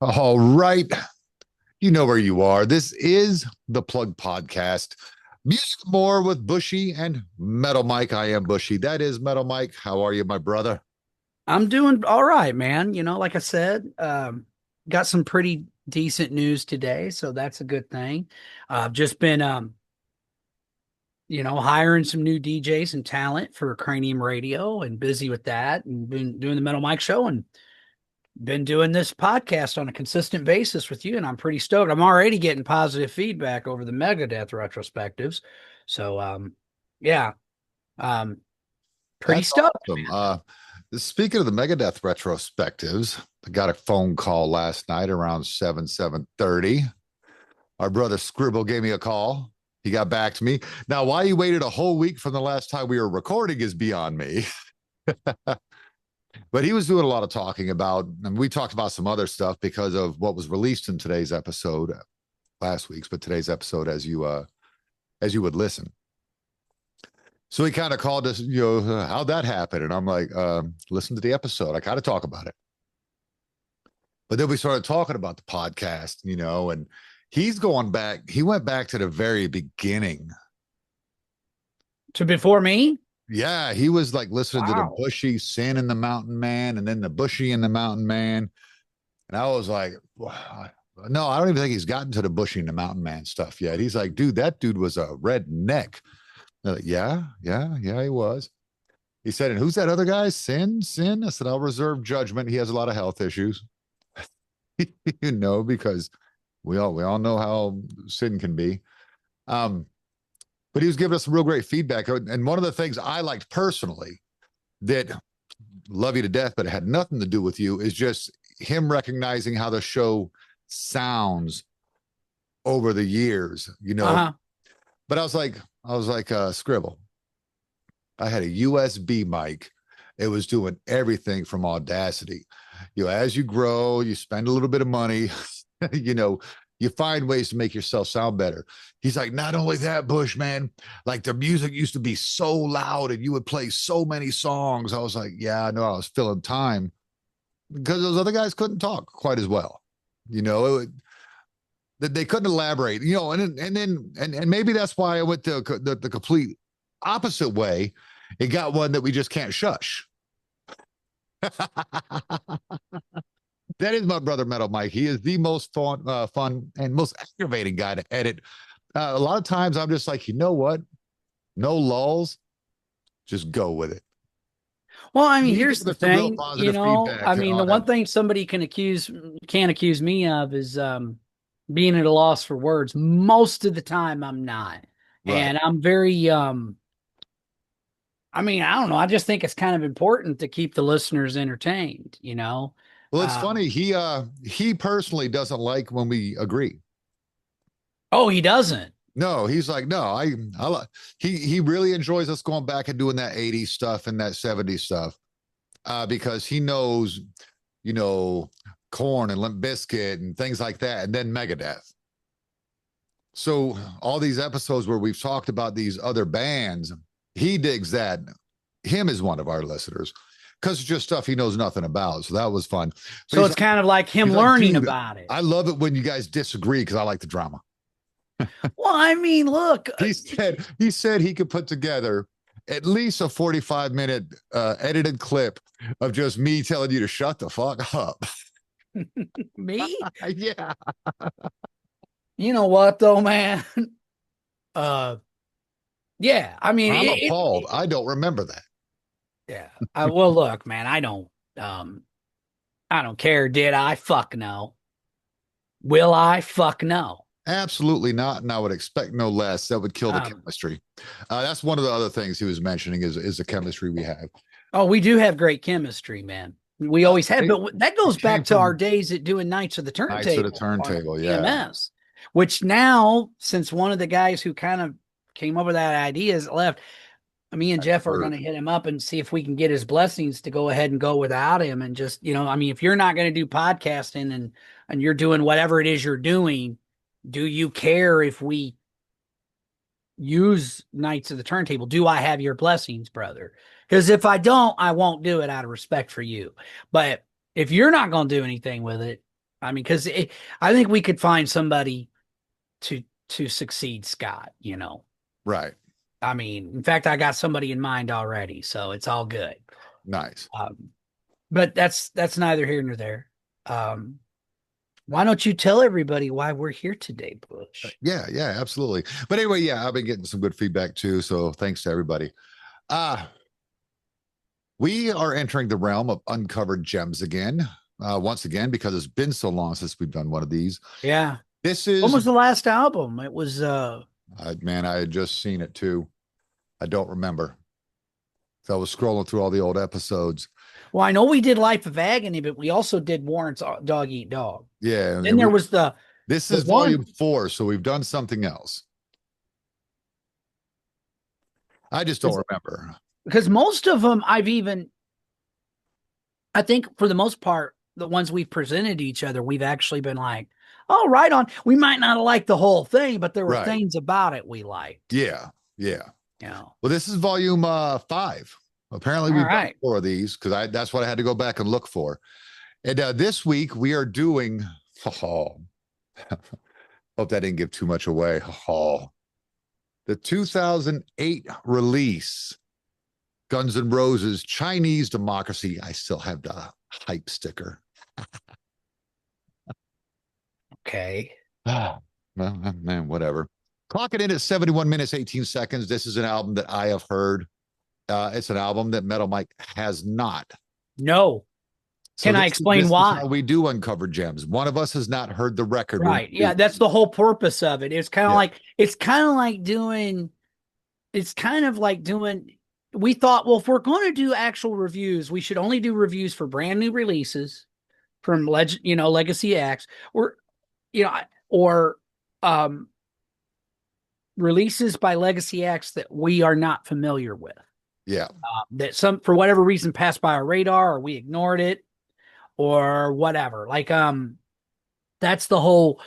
All right. You know where you are. This is the Plug Podcast. Music more with Bushy and Metal Mike. I am Bushy. That is Metal Mike. How are you, my brother? I'm doing all right, man. Like I said, got some pretty decent news today, so that's a good thing. I've just been, hiring some new DJs and talent for Cranium Radio and busy with that and been doing the Metal Mike show and been doing this podcast on a consistent basis with you. And I'm pretty stoked. I'm already getting positive feedback over the Megadeth retrospectives. So, yeah, um, pretty That's stoked. awesome. Speaking of the Megadeth retrospectives, I got a phone call last night around 7:30. Our brother Scribble gave me a call. He got back to me. Now, why he waited a whole week from the last time we were recording is beyond me. But he was doing a lot of talking about, and we talked about some other stuff because of what was released in today's episode, last week's, but today's episode as you would listen. So he kind of called us, how'd that happen? And I'm like, listen to the episode. I kind of talk about it. But then we started talking about the podcast, and he's going back. He went back to the very beginning. To before me? Yeah, he was like listening to the Wow. Bushy Sin and the Mountain Man, and then the Bushy and the Mountain Man. And I was like, no, I don't even think he's gotten to the Bushy and the Mountain Man stuff yet. He's like, dude, that dude was a redneck. Like, yeah, he was. He said, and who's that other guy? Sin. I said, I'll reserve judgment. He has a lot of health issues, because we all know how Sin can be. Um, but he was giving us some real great feedback. And one of the things I liked personally that love you to death, but it had nothing to do with you, is just him recognizing how the show sounds over the years. Uh-huh. But I was like, Scribble. I had a USB mic. It was doing everything from Audacity. As you grow, you spend a little bit of money, you know, you find ways to make yourself sound better. He's like, not only that, Bush, man, like the music used to be so loud and you would play so many songs. I was like, yeah, I know I was filling time because those other guys couldn't talk quite as well. That they couldn't elaborate, and maybe that's why I went the complete opposite way. It got one that we just can't shush. That is my brother Metal Mike. He is the most fun and most aggravating guy to edit. A lot of times I'm just like, you know what? No lulls, just go with it. Well, I mean, He here's gave the us some real thing, positive feedback the on it. one thing somebody can accuse me of is being at a loss for words. Most of the time I'm not. Right. And I'm very I don't know, I just think it's kind of important to keep the listeners entertained. Well, it's Um funny. He personally doesn't like when we agree. oh, he doesn't. No, he's like, no, he really enjoys us going back and doing that 80s stuff and that 70s stuff, because he knows, you know, Corn and Limp Bizkit and things like that, and then Megadeth. So all these episodes where we've talked about these other bands, he digs that. Him is one of our listeners because it's just stuff he knows nothing about. So that was fun. But So it's kind of like him he's like, learning dude, about it. I love it when you guys disagree because I like the drama. Well, I mean, look, He said he could put together at least a 45-minute edited clip of just me telling you to shut the fuck up. me? Yeah. You know what though, man? Uh yeah, I mean I'm it, appalled. it I don't remember that. yeah. Well, look, man, I don't care. Did I? Fuck no. Will I? Fuck no. Absolutely not. And I would expect no less. That would kill the Um, chemistry. That's one of the other things he was mentioning is the chemistry we have. oh, we do have great chemistry, man. We Uh, always have, it, but that it goes came back to our from days at doing Nights of the Knights of the Turntable on Turntable. Yeah. TMS, which now, since one of the guys who kind of came up with that idea has left, me and I've Jeff are going heard. to hit him up and see if we can get his blessings to go ahead and go without him. And just, if you're not going to do podcasting and you're doing whatever it is you're doing, do you care if we use Knights of the Turntable? Do I have your blessings, brother? Because if I don't, I won't do it out of respect for you. But if you're not going to do anything with it, I mean, because I think we could find somebody to succeed Scott. Right. I mean, in fact, I got somebody in mind already, so it's all good. Nice. Um, but that's neither here nor there. Um, why don't you tell everybody why we're here today, Bush? Yeah, yeah, absolutely. But anyway, yeah, I've been getting some good feedback too. So thanks to everybody. Uh, we are entering the realm of uncovered gems again. Once again, because it's been so long since we've done one of these. Yeah. This When is, was the last album? It was man, I had just seen it too. I don't remember. So I was scrolling through all the old episodes. well, I know we did Life of Agony, but we also did Warrant's Dog Eat Dog. Yeah, Then and there was the this the is one volume 4, so we've done something else. I just don't remember. because most of them I think for the most part, the ones we've presented to each other, we've actually been like, oh, right on. We might not have liked the whole thing, but there were Right. things about it we liked. Yeah. Yeah. You know. Well, this is volume 5. Apparently, All we've done right. 4 of these because I that's what I had to go back and look for. And this week we are doing. Oh, hope that didn't give too much away. Oh, the 2008 release, Guns N' Roses, Chinese Democracy. I still have the hype sticker. Okay. Ah, well, man, whatever. Clock it in at 71 minutes, 18 seconds. This is an album that I have heard. It's an album that Metal Mike has not. No. So Can I this explain this is how why? we do uncover gems. One of us has not heard the record when Right. we Yeah, do that's the whole purpose of it. yeah, It's kind of like doing we thought, well, if we're going to do actual reviews, we should only do reviews for brand new releases from legacy acts or you know or um releases by legacy acts that we are not familiar with. yeah, That some for whatever reason passed by our radar or we ignored it or whatever. That's the whole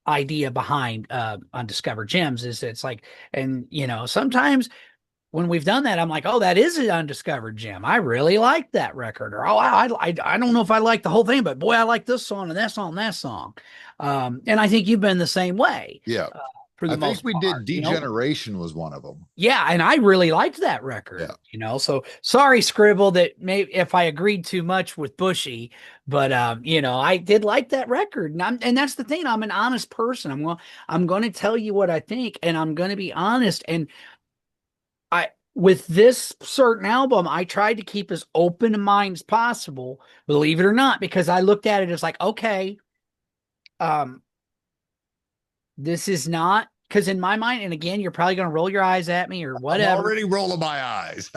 idea behind undiscovered gems is it's like and sometimes when we've done that I'm like, oh, that is an undiscovered gem, I really like that record, or oh, I don't know if I like the whole thing, but boy, I like this song and that song and that song. And I think you've been the same way yeah. uh, for I the think most we did part. Degeneration was one of them. Yeah, and I really liked that record, Yeah. So sorry, Scribble, that maybe if I agreed too much with Bushy, but I did like that record. And that's the thing, I'm an honest person. I'm going to tell you what I think, and I'm going to be honest. And I with this certain album, I tried to keep as open a mind as possible, believe it or not, because I looked at it as like, okay, um, this is not because in my mind, and again, you're probably going to roll your eyes at me or I'm whatever. already rolling my eyes.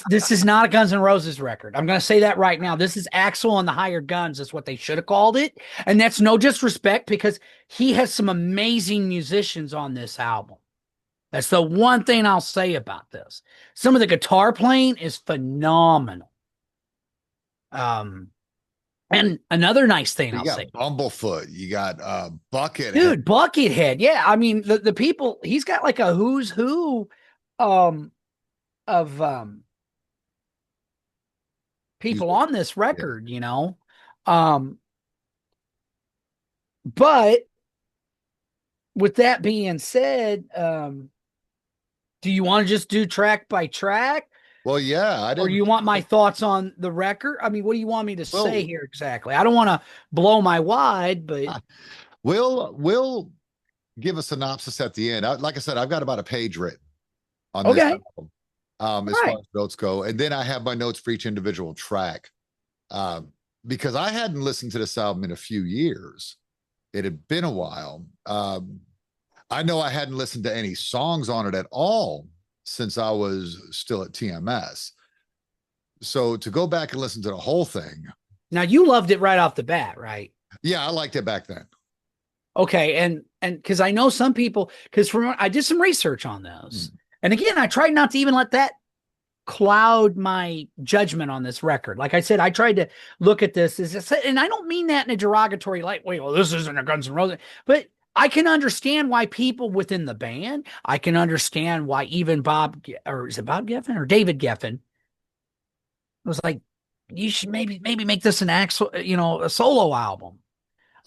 This is not a Guns N' Roses record. I'm going to say that right now. This is Axl and the Hired Guns. Is what they should have called it, and that's no disrespect because he has some amazing musicians on this album. That's the one thing I'll say about this. Some of the guitar playing is phenomenal. Um, and another nice thing You I'll say, got Bumblefoot, you got Buckethead. dude, Buckethead. Yeah, I mean the people. He's got like a who's who, um, of people Music. on this Yeah. record. Um, but with that being said, do you want to just do track by track? Well, yeah, I Or didn't. you want my thoughts on the record? I mean, what do you want me to say Well, here exactly? I don't want to blow my wide, but we'll give a synopsis at the end. Like I said, I've got about a page written on this okay. album, All as far right. as notes go, and then I have my notes for each individual track, um, because I hadn't listened to this album in a few years. It had been a while. I know I hadn't listened to any songs on it at all since I was still at TMS. So to go back and listen to the whole thing, Now you loved it right off the bat, right? yeah, I liked it back then. Okay, and because I know some people, because from I did some research on those, Hmm. and again, I tried not to even let that cloud my judgment on this record. Like I said, I tried to look at this and I don't mean that in a derogatory light. Wait, well, this isn't a Guns N' Roses, but I can understand why people within the band. I can understand why even Bob, or is it Bob Geffen or David Geffen, was like, you should maybe make this an actual, a solo album.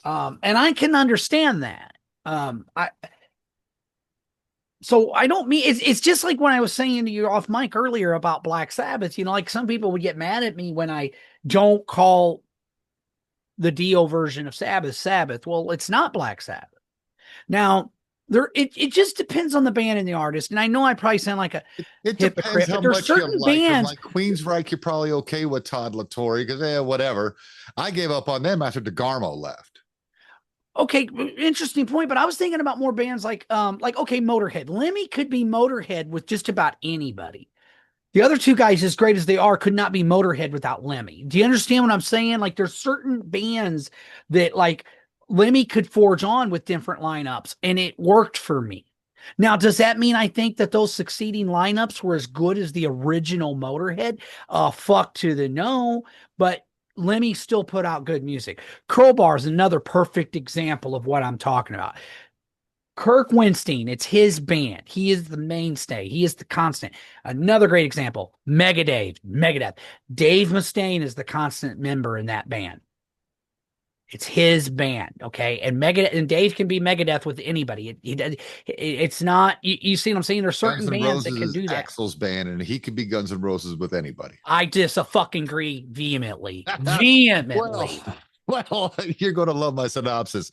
And I can understand that. I So I don't mean it's just like when I was saying to you off mic earlier about Black Sabbath, like some people would get mad at me when I don't call the Dio version of Sabbath Sabbath. Well, it's not Black Sabbath. Now, it just depends on the band and the artist. And I know I probably sound like a It depends hypocrite, how but there's much you certain like them. bands. Like Queensryche, you're probably okay with Todd LaTorre because, whatever. I gave up on them after DeGarmo left. Okay, interesting point. But I was thinking about more bands like okay, Motorhead. Lemmy could be Motorhead with just about anybody. The other two guys, as great as they are, could not be Motorhead without Lemmy. Do you understand what I'm saying? Like, there's certain bands that, like, Lemmy could forge on with different lineups, and it worked for me. Now, does that mean I think that those succeeding lineups were as good as the original Motorhead? Fuck to the no, but Lemmy still put out good music. Crowbar is another perfect example of what I'm talking about. Kirk Winstein, it's his band. He is the mainstay. He is the constant. Another great example, Megadeth. Dave Mustaine is the constant member in that band. It's his band, okay? And Megadeth and Dave can be Megadeth with anybody. It's not. You see what I'm saying? There's Guns certain N' bands that Roses can is do that. Axl's band, and he could be Guns N' Roses with anybody. I just fucking agree vehemently, well, vehemently, well, you're going to love my synopsis.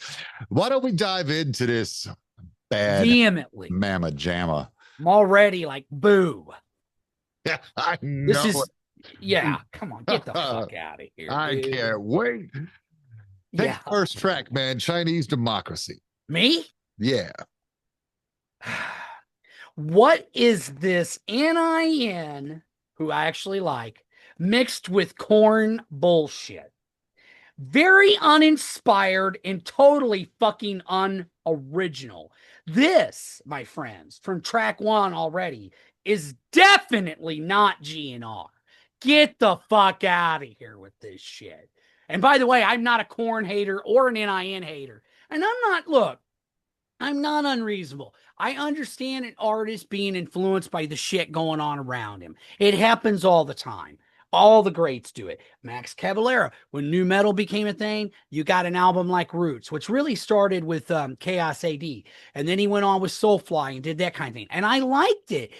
Why don't we dive into this bad vehemently. mamma jamma? I'm already like, boo. Yeah, I This know. is, yeah. Come on, get the fuck out of here, I dude. can't wait. Take Yeah, the first track, man. Chinese Democracy. me. Yeah. What is this NIN, who I actually like, mixed with corn bullshit? Very uninspired and totally fucking unoriginal. This, my friends, from track one already, is definitely not GNR. Get the fuck out of here with this shit. And by the way, I'm not a corn hater or an NIN hater. And I'm not unreasonable. I understand an artist being influenced by the shit going on around him. It happens all the time. All the greats do it. Max Cavalera, when new metal became a thing, you got an album like Roots, which really started with Chaos AD. And then he went on with Soulfly and did that kind of thing. And I liked it.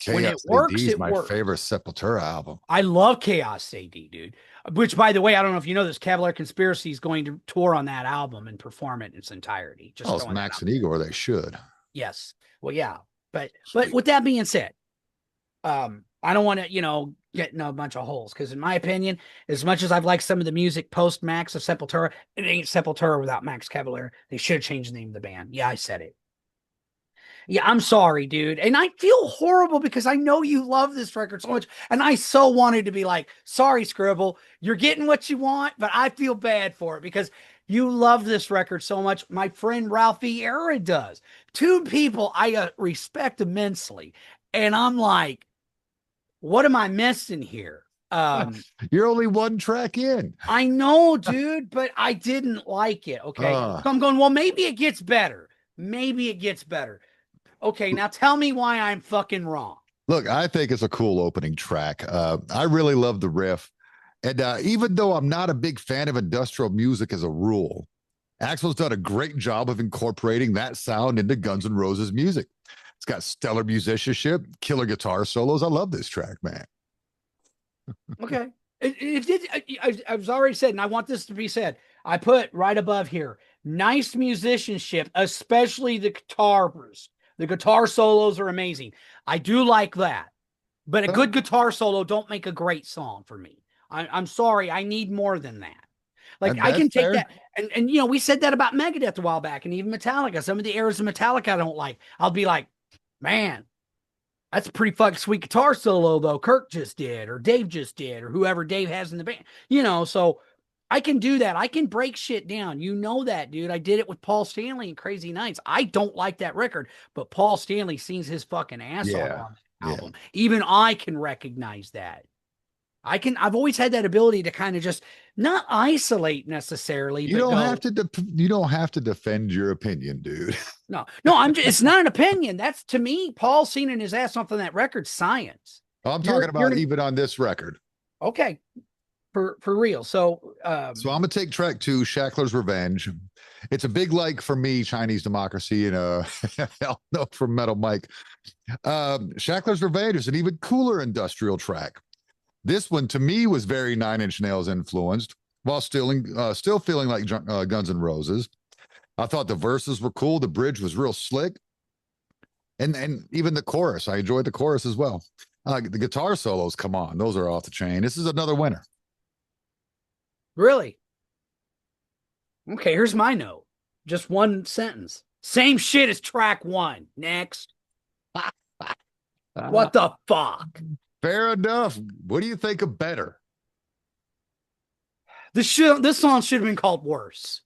When it Chaos AD works, is it my works. favorite Sepultura album. I love Chaos AD, dude. Which, by the way, I don't know if you know this, Cavalier Conspiracy is going to tour on that album and perform it in its entirety. Just Oh, it's throwing that Max out and there. Igor. They should. Yes. Well, yeah. But Sweet. with that being said, I don't want to, get in a bunch of holes because, in my opinion, as much as I've liked some of the music post Max of Sepultura, it ain't Sepultura without Max Cavalier. They should change the name of the band. Yeah, I said it. Yeah, I'm sorry, dude. And I feel horrible because I know you love this record so much. And I so wanted to be like, sorry, Scribble, you're getting what you want, but I feel bad for it because you love this record so much. My friend Ralphie Era does. Two people I respect immensely. And I'm like, what am I missing here? You're only one track in. I know, dude, but I didn't like it. Okay. Uh, So I'm going, well, maybe it gets better. Maybe it gets better. Okay, now tell me why I'm fucking wrong. Look, I think it's a cool opening track. I really love the riff. And even though I'm not a big fan of industrial music as a rule, Axel's done a great job of incorporating that sound into Guns N' Roses music. It's got stellar musicianship, killer guitar solos. I love this track, man. Okay. I was already said, and I want this to be said. I put right above here, nice musicianship, especially the guitars. The guitar solos are amazing. I do like that. But a good guitar solo don't make a great song for me. I'm sorry. I need more than that. Like I That's can take fair. that. And we said that about Megadeth a while back and even Metallica. Some of the eras of Metallica I don't like. I'll be like, man, that's a pretty fucking sweet guitar solo though. Kirk just did, or Dave just did, or whoever Dave has in the band. So I can do that. I can break shit down. You know that, dude. I did it with Paul Stanley and Crazy Nights. I don't like that record, but Paul Stanley sings his fucking ass off Yeah. on that Yeah. album. Even I can recognize that. I've always had that ability to kind of just not isolate necessarily, You but don't have go, to you don't have to defend your opinion, dude. no, it's not an opinion. That's to me, Paul singing his ass off on that record, science. I'm talking You're about even on this record. okay. for real. So So I'm gonna take track two, Shackler's Revenge. It's a big like for me, Chinese Democracy, and hell no from Metal Mike. Shackler's Revenge is an even cooler industrial track. This one to me was very Nine Inch Nails influenced, while still feeling like Guns N' Roses. I thought the verses were cool. The bridge was real slick, and even the chorus. I enjoyed the chorus as well. The guitar solos, come on, those are off the chain. This is another winner. really, okay. Here's my note. Just one sentence. Same shit as track one. Next. Uh, What the fuck? fair enough. What do you think of better? This song should have been called Worse.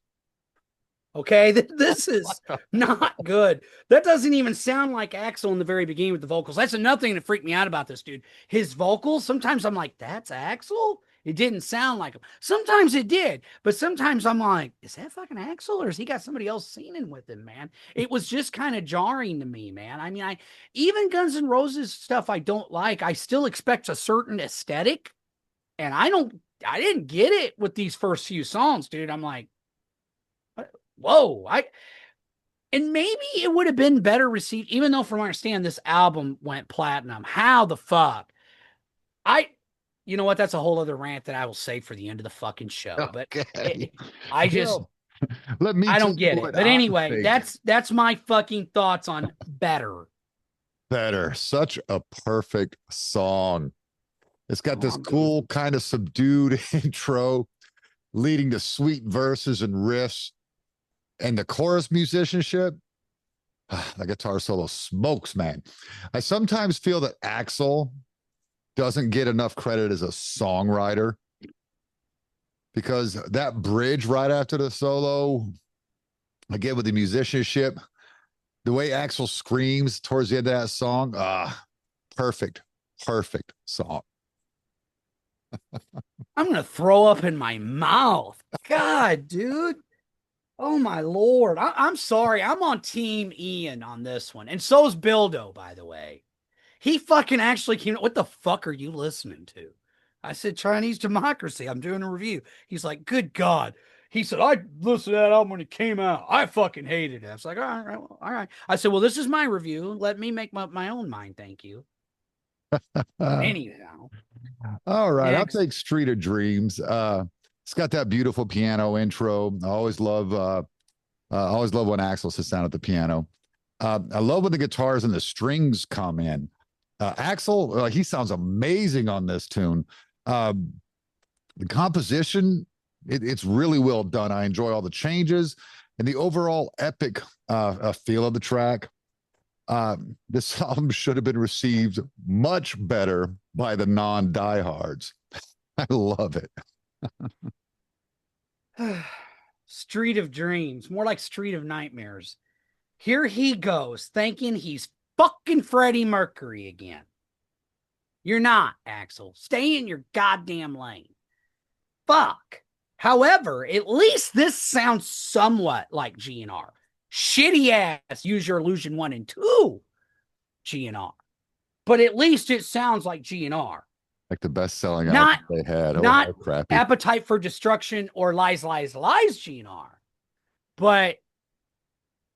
Okay, this is not good. That doesn't even sound like Axel in the very beginning with the vocals. That's another thing that freaked me out about this dude. His vocals, sometimes I'm like, that's Axel? It didn't sound like him. Sometimes it did, but sometimes I'm like, is that fucking Axel or has he got somebody else singing with him, man? It was just kind of jarring to me, man. I mean, I even Guns N' Roses stuff I don't like. I still expect a certain aesthetic, and I didn't get it with these first few songs, dude. I'm like, whoa, and maybe it would have been better received, even though from what I understand, this album went platinum. How the fuck? I, you know what? That's a whole other rant that I will save for the end of the fucking show. But Okay. I just, Well, let me I tell don't you get it. what But I anyway, think. that's my fucking thoughts on better. Better. Such a perfect song. It's got Oh, this I'm doing. cool, kind of subdued intro leading to sweet verses and riffs. And the chorus musicianship, the guitar solo smokes, man. I sometimes feel that Axel doesn't get enough credit as a songwriter because that bridge right after the solo, again with the musicianship, the way Axel screams towards the end of that song, perfect, perfect song. I'm gonna throw up in my mouth. God, dude. Oh my lord. I'm sorry. I'm on Team Ian on this one, and so's Bildo, by the way. He fucking actually came. What the fuck are you listening to? I said Chinese Democracy. I'm doing a review. He's like, good God. He said, I listened to that album when it came out. I fucking hated it. I was like, all right, well, all right. I said, well, this is my review. Let me make my own mind. Thank you. Uh, Anyhow, all right, I'll next. take Street of Dreams. It's got that beautiful piano intro. I always love when Axel sits down at the piano. I love when the guitars and the strings come in. Axel, he sounds amazing on this tune. Um, the composition, it's really well done. I enjoy all the changes and the overall epic feel of the track. This album should have been received much better by the non-diehards. I love it. Street of Dreams, more like Street of Nightmares. Here he goes, thinking he's fucking Freddie Mercury again. You're not, Axel. Stay in your goddamn lane. Fuck. However, at least this sounds somewhat like GNR. Shitty ass Use Your Illusion 1 and 2 GNR. But at least it sounds like GNR. Like the best-selling Not album they had. Oh, not how crappy. Appetite for Destruction or Lies, Lies, Lies GNR. But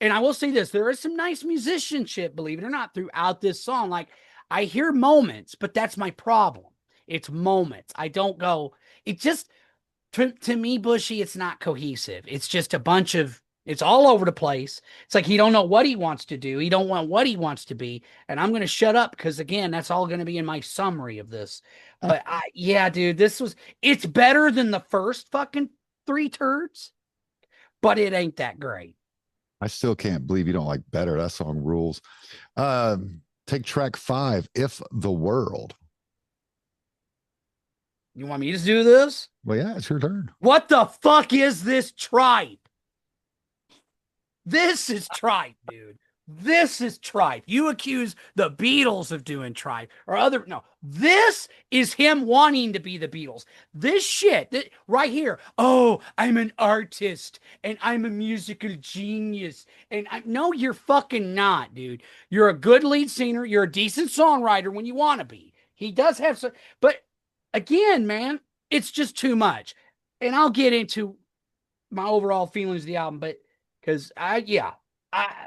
and I will say this, there is some nice musicianship, believe it or not, throughout this song. Like I hear moments, but that's my problem. It's moments. I don't go, it just to me, Bushy, it's not cohesive. It's just a bunch of it's all over the place. It's like he don't know what he wants to do. He don't want what he wants to be. And I'm gonna shut up because again, that's all gonna be in my summary of this. But yeah, dude, it's better than the first fucking three turds, but it ain't that great. I still can't believe you don't like Better. That song rules. Take track five, If the World. You want me to do this? Well, yeah, it's your turn. What the fuck is this tripe? This is tripe, dude. This is tripe. You accuse the Beatles of doing tripe or other. No, this is him wanting to be the Beatles. This shit right here. Oh, I'm an artist and I'm a musical genius. And no, you're fucking not, dude. You're a good lead singer. You're a decent songwriter when you want to be. He does have some, but again, man. it's just too much. And I'll get into my overall feelings of the album, but because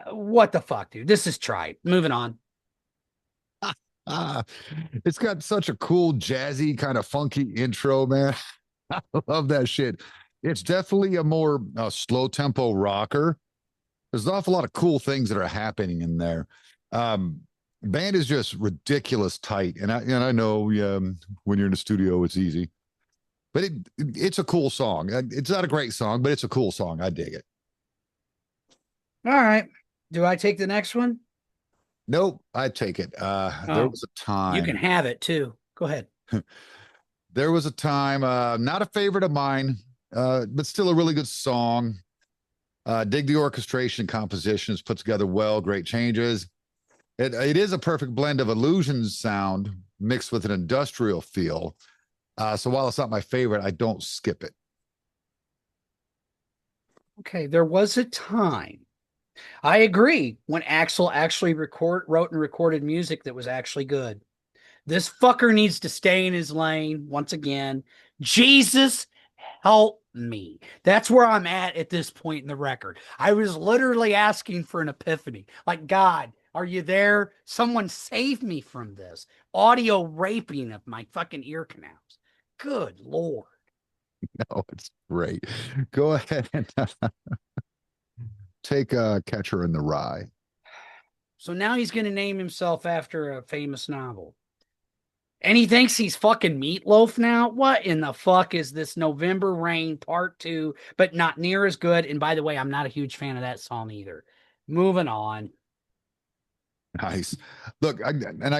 what the fuck, dude? This is trite. Moving on. Ah, it's got such a cool, jazzy, kind of funky intro, man. I love that shit. It's definitely a more slow tempo rocker. There's an awful lot of cool things that are happening in there. Um, Band is just ridiculous tight, and I know when you're in the studio, it's easy, but it's a cool song. It's not a great song, but it's a cool song. I dig it. All right. Do I take the next one? Nope, I take it. There Oh, was a you can time. have it too. Go ahead. There was a time. Not a favorite of mine, but still a really good song. Dig the orchestration, compositions put together well, great changes. It is a perfect blend of illusions sound mixed with an industrial feel. So while it's not my favorite, I don't skip it. Okay, there was a time. I agree when Axel actually wrote and recorded music that was actually good. This fucker needs to stay in his lane once again. Jesus help me. That's where I'm at this point in the record. I was literally asking for an epiphany. Like, God, are you there? Someone save me from this audio raping of my fucking ear canals. Good Lord. No, it's great. Go ahead and take Catcher in the Rye. So now he's going to name himself after a famous novel. And he thinks he's fucking Meatloaf now? What in the fuck is this November Rain Part 2, but not near as good? And by the way, I'm not a huge fan of that song either. Moving on. Nice. Look, I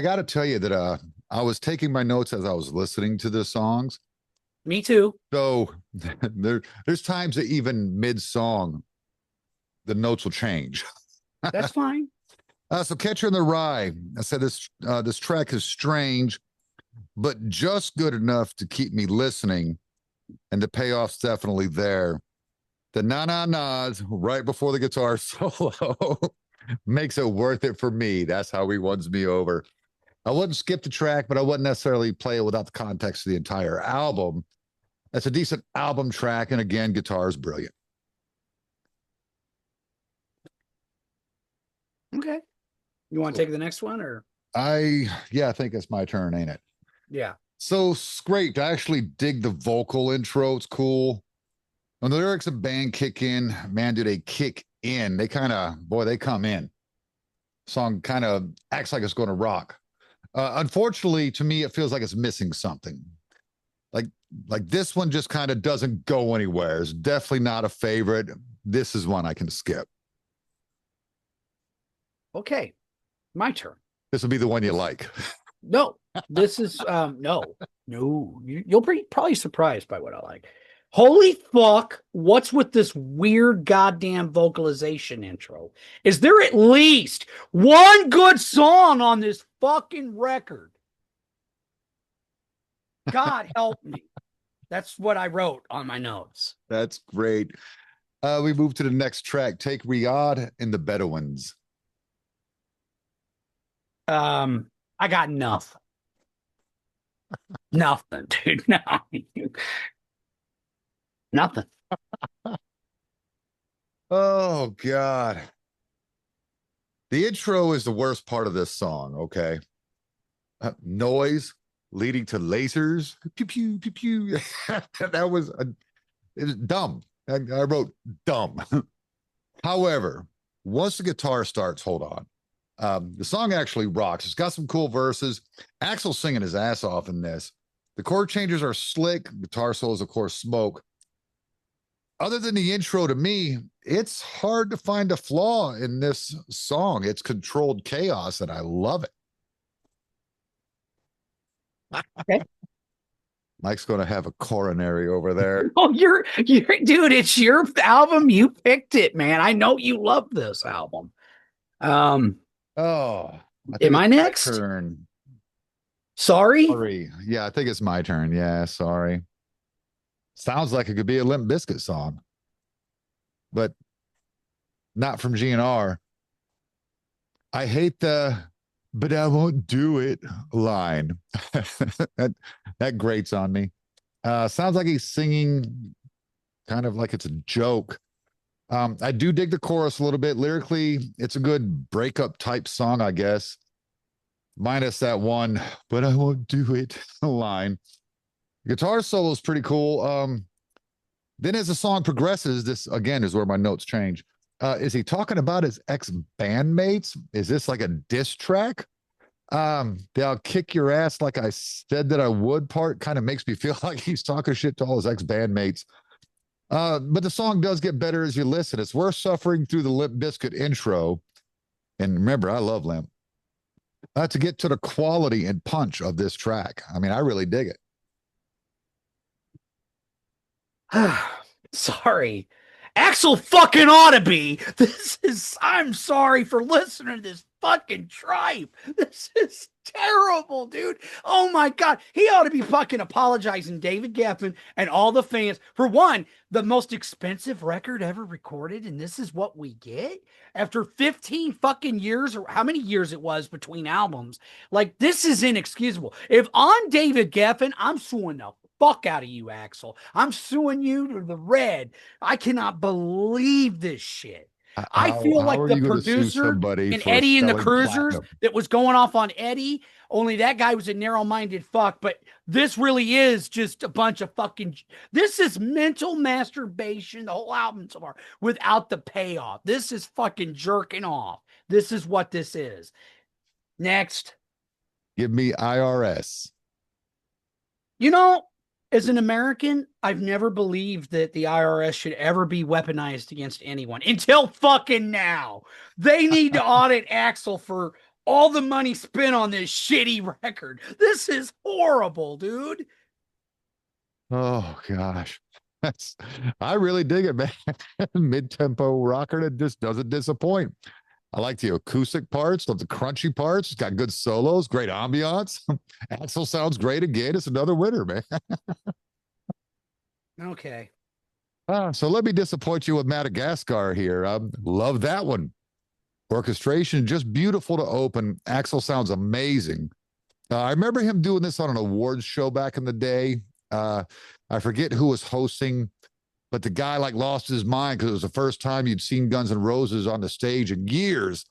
got to tell you that I was taking my notes as I was listening to the songs. Me too. So there's times that even mid song, the notes will change. That's fine. So Catcher in the Rye. I said this track is strange, but just good enough to keep me listening, and the payoff's definitely there. The na right before the guitar solo makes it worth it for me. That's how he wins me over. I wouldn't skip the track, but I wouldn't necessarily play it without the context of the entire album. That's a decent album track, and again, guitar is brilliant. Okay. You want to So take the next one or? I think it's my turn, ain't it? Yeah. So it's great. I actually dig the vocal intro. It's cool. When the lyrics of band kick in, man, do they kick in? They kind of, boy, they come in. Song kind of acts like it's going to rock. Unfortunately, to me, it feels like it's missing something. Like, like this one just kind of doesn't go anywhere. It's definitely not a favorite. This is one I can skip. Okay. My turn. This will be the one you like. No, this is no. You'll be probably surprised by what I like. Holy fuck, what's with this weird goddamn vocalization intro? Is there at least one good song on this fucking record? God help me. That's what I wrote on my notes. That's great. We move to the next track. Take Riyadh and the Bedouins. I got nothing. Nothing, dude. No. Nothing. Oh God. The intro is the worst part of this song, okay? Noise leading to lasers. Pew pew pew pew. It was dumb. I wrote dumb. However, once the guitar starts, hold on. The song actually rocks. It's got some cool verses. Axel's singing his ass off in this. The chord changes are slick. Guitar solos, of course, smoke. Other than the intro, to me, it's hard to find a flaw in this song. It's controlled chaos, and I love it. Okay. Mike's going to have a coronary over there. Oh, you're dude, it's your album. You picked it, man. I know you love this album. Um, Oh, I think am it's I my next? turn. Sorry. Sorry. Yeah, I think it's my turn. Yeah, sorry. Sounds like it could be a Limp Bizkit song, but not from GNR. I hate the "but I won't do it" line. that that grates on me. Sounds like he's singing kind of like it's a joke. I do dig the chorus a little bit. Lyrically, it's a good breakup type song, I guess. Minus that one, but I won't do it line. Guitar solo is pretty cool. Then as the song progresses, this again is where my notes change. Is he talking about his ex bandmates? Is this like a diss track? The I'll kick your ass like I said that I would part kind of makes me feel like he's talking shit to all his ex bandmates. But the song does get better as you listen. It's worth suffering through the Limp Bizkit intro. And remember, I love Limp. To get to the quality and punch of this track. I mean, I really dig it. Sorry. Axel fucking ought to be. I'm sorry for listening to this fucking tripe. This is terrible, dude. Oh my God. He ought to be fucking apologizing, David Geffen and all the fans. For one, the most expensive record ever recorded, and this is what we get after 15 fucking years, or how many years it was between albums. Like, this is inexcusable. If I'm David Geffen, I'm suing the fuck out of you, Axel. I'm suing you to the red. I cannot believe this shit. I feel How like are the you going to sue producer somebody in for Eddie and the selling Cruisers platinum? that was going off on Eddie, only that guy was a narrow-minded fuck, but this really is just a bunch of fucking, this is mental masturbation, the whole album so far, without the payoff. This is fucking jerking off. This is what this is. Next. Give me IRS. You know, as an American, I've never believed that the IRS should ever be weaponized against anyone until fucking now. They need to audit Axel for all the money spent on this shitty record. This is horrible, dude. Oh gosh. That's I really dig it, man. Mid-tempo rocker that just doesn't disappoint. I like the acoustic parts, love the crunchy parts. It's got good solos, great ambiance. Axel sounds great again. It's another winner, man. Okay. So let me disappoint you with Madagascar here. Love that one. Orchestration just beautiful to open. Axel sounds amazing. I remember him doing this on an awards show back in the day. Uh, I forget who was hosting, but the guy like lost his mind because it was the first time you'd seen Guns N' Roses on the stage in years.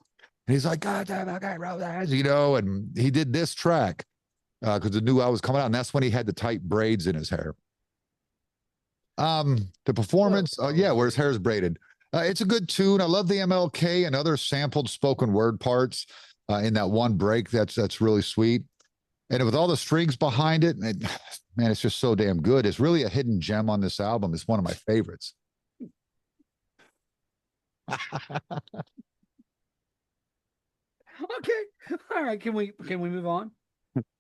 And he's like, God damn, I wrote that, and he did this track because the new album was coming out. And that's when he had the tight braids in his hair. The performance, yeah, where his hair is braided. It's a good tune. I love the MLK and other sampled spoken word parts in that one break. That's really sweet. And with all the strings behind it, man, it's just so damn good. It's really a hidden gem on this album. It's one of my favorites. Okay. All right. Can we move on?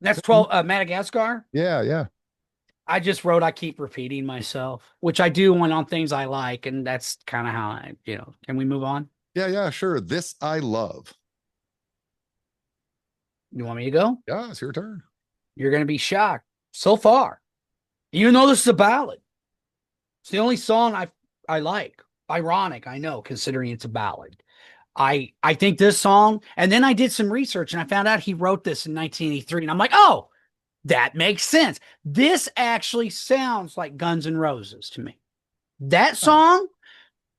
That's 12 Madagascar. Yeah, yeah. I just wrote I keep repeating myself, which I do when on things I like, and that's kind of how can we move on? Yeah, yeah, sure. This I love. You want me to go? Yeah, it's your turn. You're going to be shocked. So far, even though this is a ballad, it's the only song I like. Ironic, I know, considering it's a ballad. I think this song, and then I did some research and I found out he wrote this in 1983, and I'm like, oh, that makes sense. This actually sounds like Guns N' Roses to me. That song,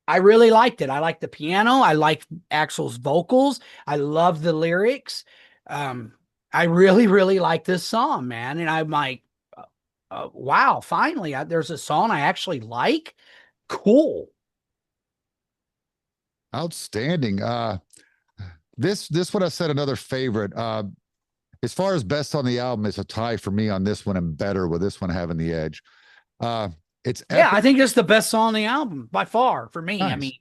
I really liked it. I like the piano. I like Axl's vocals. I love the lyrics. I really, really like this song, man. And I'm like, wow, finally, there's a song I actually like. Cool. Outstanding. This what I said another favorite. As far as best on the album, it's a tie for me on this one and better with this one having the edge. It's Yeah, epic. I think it's the best song on the album by far for me. Nice. I mean,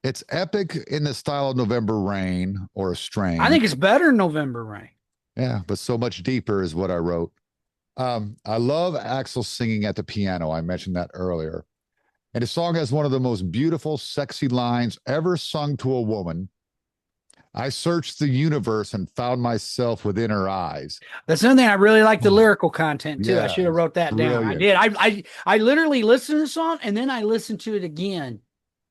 It's epic in the style of November Rain or A I Strain. think it's better than November Rain. Yeah, but so much deeper is what I wrote. I love Axel singing at the piano. I mentioned that earlier. And the song has one of the most beautiful, sexy lines ever sung to a woman. I searched the universe and found myself within her eyes. That's another thing I really like the lyrical content too. I Yeah, should have wrote that down. I brilliant. did. I literally listened to the song and then I listened to it again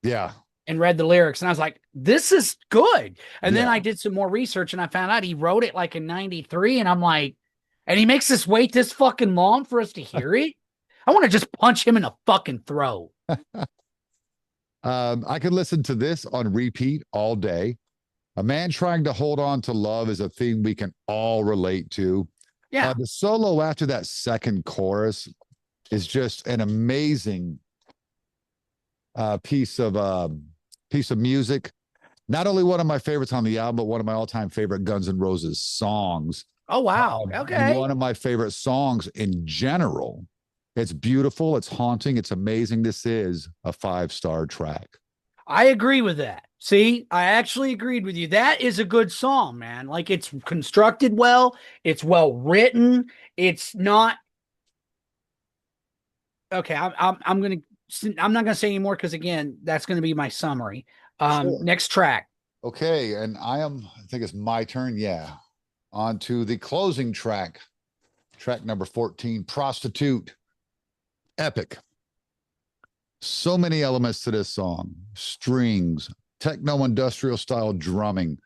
Yeah, and read the lyrics, and I was like, this is good. And then yeah. I did some more research and I found out he wrote it like in 93, and I'm like, and he makes us wait this fucking long for us to hear it. I want to just punch him in the fucking throat. I could listen to this on repeat all day. A man trying to hold on to love is a theme we can all relate to. Yeah, The solo after that second chorus is just an amazing piece of music. Not only one of my favorites on the album, but one of my all-time favorite Guns N' Roses songs, oh wow. and Okay. one of my favorite songs in general. It's beautiful, it's haunting, it's amazing. This is a 5-star track. I agree with that. See, I actually agreed with you. That is a good song, man. Like it's constructed well, it's well written. It's not okay. I'm not gonna say anymore because again, that's gonna be my summary. Sure. Next track. Okay, and I think it's my turn. Yeah. On to the closing track, track number 14, Prostitute. Epic. So many elements to this song: strings, techno industrial style drumming,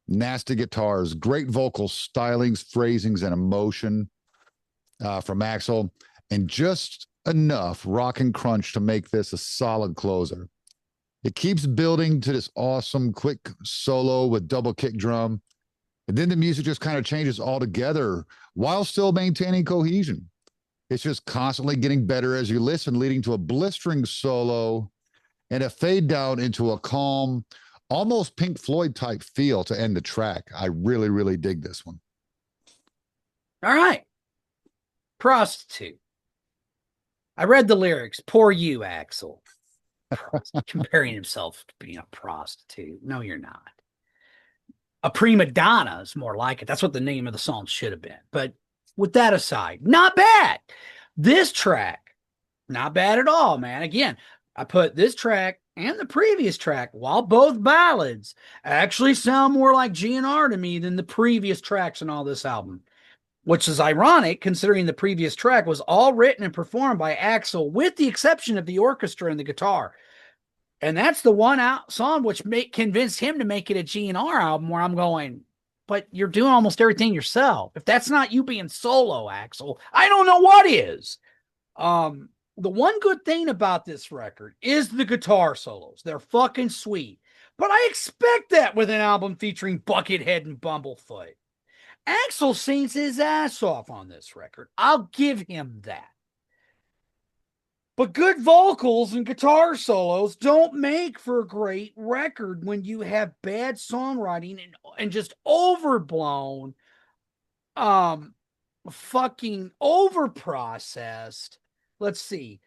nasty guitars, great vocal stylings, phrasings, and emotion from Axl, and just enough rock and crunch to make this a solid closer. It keeps building to this awesome quick solo with double kick drum. And then the music just kind of changes altogether while still maintaining cohesion. It's just constantly getting better as you listen, leading to a blistering solo and a fade down into a calm, almost Pink Floyd type feel to end the track. I really, really dig this one. All right. Prostitute. I read the lyrics. Poor you, Axl. Comparing himself to being a prostitute. No, you're not. A prima donna is more like it. That's what the name of the song should have been. But with that aside, not bad. This track, not bad at all, man. Again, I put this track and the previous track, while both ballads, actually sound more like GN'R to me than the previous tracks in all this album, which is ironic considering the previous track was all written and performed by Axl, with the exception of the orchestra and the guitar. And that's the one song which convinced him to make it a GN'R album, where I'm going, but you're doing almost everything yourself. If that's not you being solo, Axl, I don't know what is. The one good thing about this record is the guitar solos. They're fucking sweet. But I expect that with an album featuring Buckethead and Bumblefoot. Axl sings his ass off on this record. I'll give him that. But good vocals and guitar solos don't make for a great record when you have bad songwriting and just overblown, fucking overprocessed. Let's see,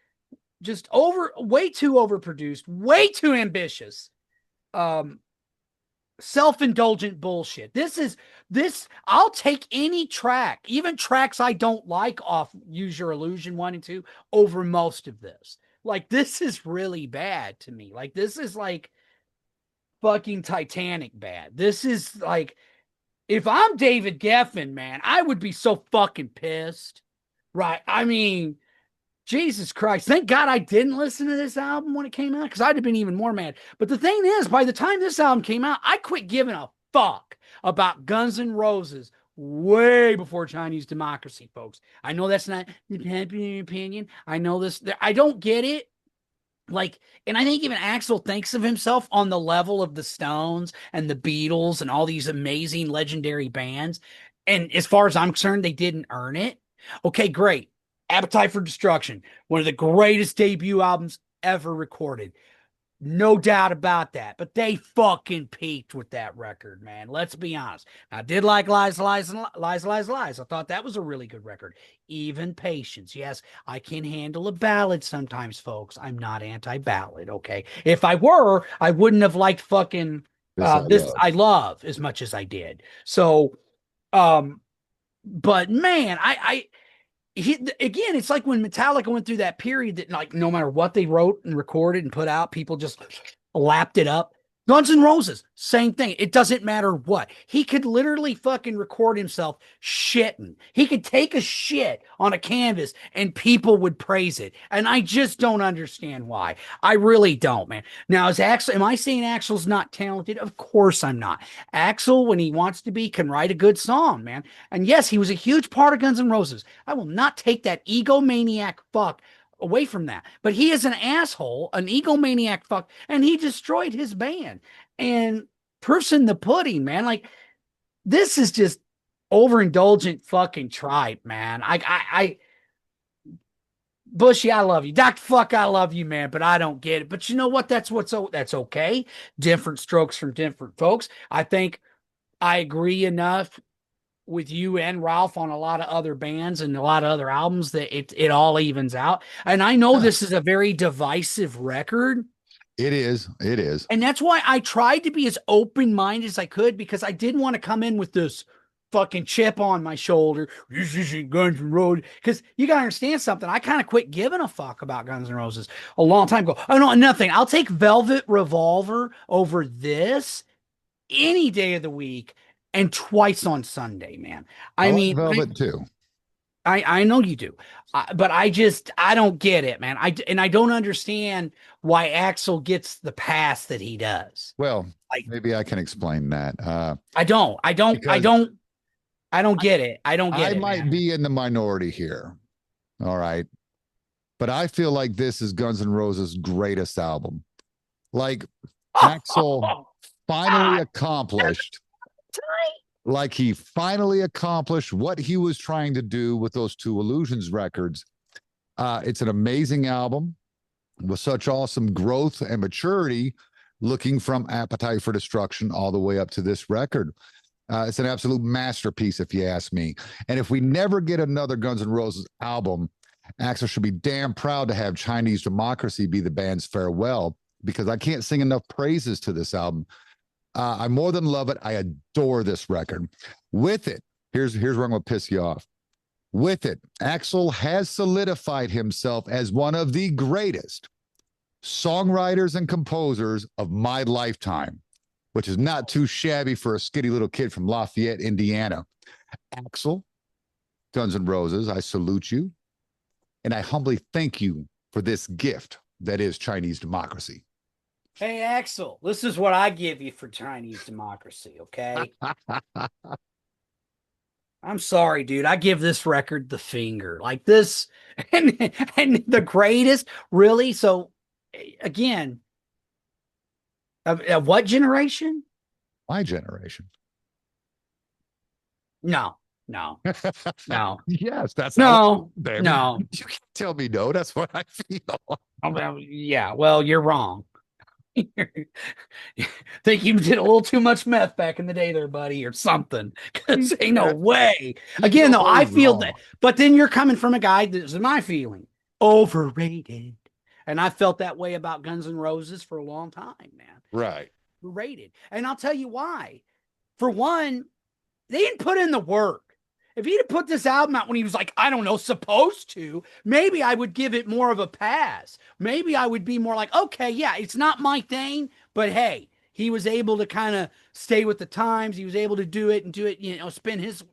just way too overproduced, way too ambitious, um, self-indulgent bullshit. I'll take any track, even tracks I don't like off Use Your Illusion 1 and 2, over most of this. Like, this is really bad to me. Like, this is like fucking Titanic bad. This is like, if I'm David Geffen, man, I would be so fucking pissed. Right? I mean, Jesus Christ. Thank God I didn't listen to this album when it came out, because I'd have been even more mad. But the thing is, by the time this album came out, I quit giving a fuck about Guns N' Roses way before Chinese Democracy, folks. I know that's not the popular opinion. I know this. I don't get it. Like, and I think even Axl thinks of himself on the level of the Stones and the Beatles and all these amazing legendary bands. And as far as I'm concerned, they didn't earn it. Okay, great. Appetite for Destruction, one of the greatest debut albums ever recorded. No doubt about that. But they fucking peaked with that record, man. Let's be honest. I did like Lies, Lies, and Lies, Lies, Lies. I thought that was a really good record. Even Patience. Yes, I can handle a ballad sometimes, folks. I'm not anti-ballad, okay? If I were, I wouldn't have liked fucking This I this love. I Love as much as I did. So, um, but man, again, it's like when Metallica went through that period that, like, no matter what they wrote and recorded and put out, people just lapped it up. Guns N' Roses, same thing. It doesn't matter what. He could literally fucking record himself shitting. He could take a shit on a canvas and people would praise it. And I just don't understand why. I really don't, man. Now, am I saying Axl's not talented? Of course I'm not. Axl, when he wants to be, can write a good song, man. And yes, he was a huge part of Guns N' Roses. I will not take that egomaniac fuck away from that. But he is an asshole, an egomaniac fuck, and he destroyed his band. And proof's in the pudding, man. Like, this is just overindulgent fucking tripe, man. Bushy, I love you. Dr. Fuck, I love you, man, but I don't get it. But you know what? That's okay. Different strokes from different folks. I think I agree enough with you and Ralph on a lot of other bands and a lot of other albums that it all evens out. And I know Yeah, this is a very divisive record. it is. It is. And that's why I tried to be as open minded as I could, because I didn't want to come in with this fucking chip on my shoulder. This isn't Guns N' Roses. Because you got to understand something. I kind of quit giving a fuck about Guns N' Roses a long time ago. Oh, no, nothing. I'll take Velvet Revolver over this any day of the week and twice on Sunday, man. I I like mean, Velvet too. I know you do, but I don't get it, man. I don't understand why Axel gets the pass that he does. Well, Like, maybe I can explain that. I Because don't get it. I don't get I it, might man. be in the minority here. All right. But I feel like this is Guns N' Roses' greatest album. Like Axel Oh, finally God. accomplished, like he finally accomplished what he was trying to do with those two Illusions records. It's an amazing album with such awesome growth and maturity, looking from Appetite for Destruction all the way up to this record. It's an absolute masterpiece, if you ask me. And if we never get another Guns N' Roses album, Axel should be damn proud to have Chinese Democracy be the band's farewell, because I can't sing enough praises to this album. I more than love it. I adore this record. With it, here's where I'm going to piss you off. With it, Axel has solidified himself as one of the greatest songwriters and composers of my lifetime, which is not too shabby for a skinny little kid from Lafayette, Indiana. Axel, Guns N' Roses, I salute you. And I humbly thank you for this gift that is Chinese Democracy. Hey, Axel, this is what I give you for Chinese Democracy, okay? I'm sorry, dude. I give this record the finger. Like this, and the greatest, really. So, again, of what generation? My generation. No, no, no, Yes, that's how I feel, no, damn it. no. You can't tell me no. That's what I feel. Well, yeah, well, you're wrong. Think you did a little too much meth back in the day there, buddy, or something. Because ain't no way. Again, though, I You're feel wrong. that, but then you're coming from a guy that's my feeling overrated. And I felt that way about Guns N' Roses for a long time, man. Right. Overrated. And I'll tell you why. For one, they didn't put in the work. If he'd have put this album out when he was like, I don't know, supposed to, maybe I would give it more of a pass. Maybe I would be more like, okay, yeah, it's not my thing, but hey, he was able to kind of stay with the times. He was able to do it and do it, spin his.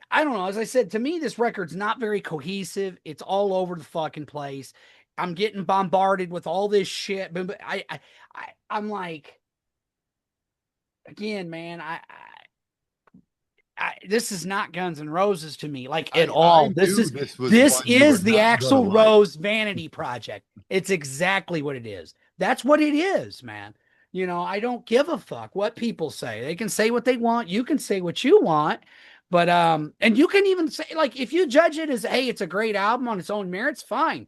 I don't know. As I said, to me, this record's not very cohesive. It's all over the fucking place. I'm getting bombarded with all this shit, but I'm like, again, man, this is not Guns N' Roses to me, like at I all. This knew is this was this one you were is the not gonna Axl like. Rose vanity project. It's exactly what it is. That's what it is, man. I don't give a fuck what people say. They can say what they want. You can say what you want. But and you can even say, like, if you judge it as, hey, it's a great album on its own merits, fine.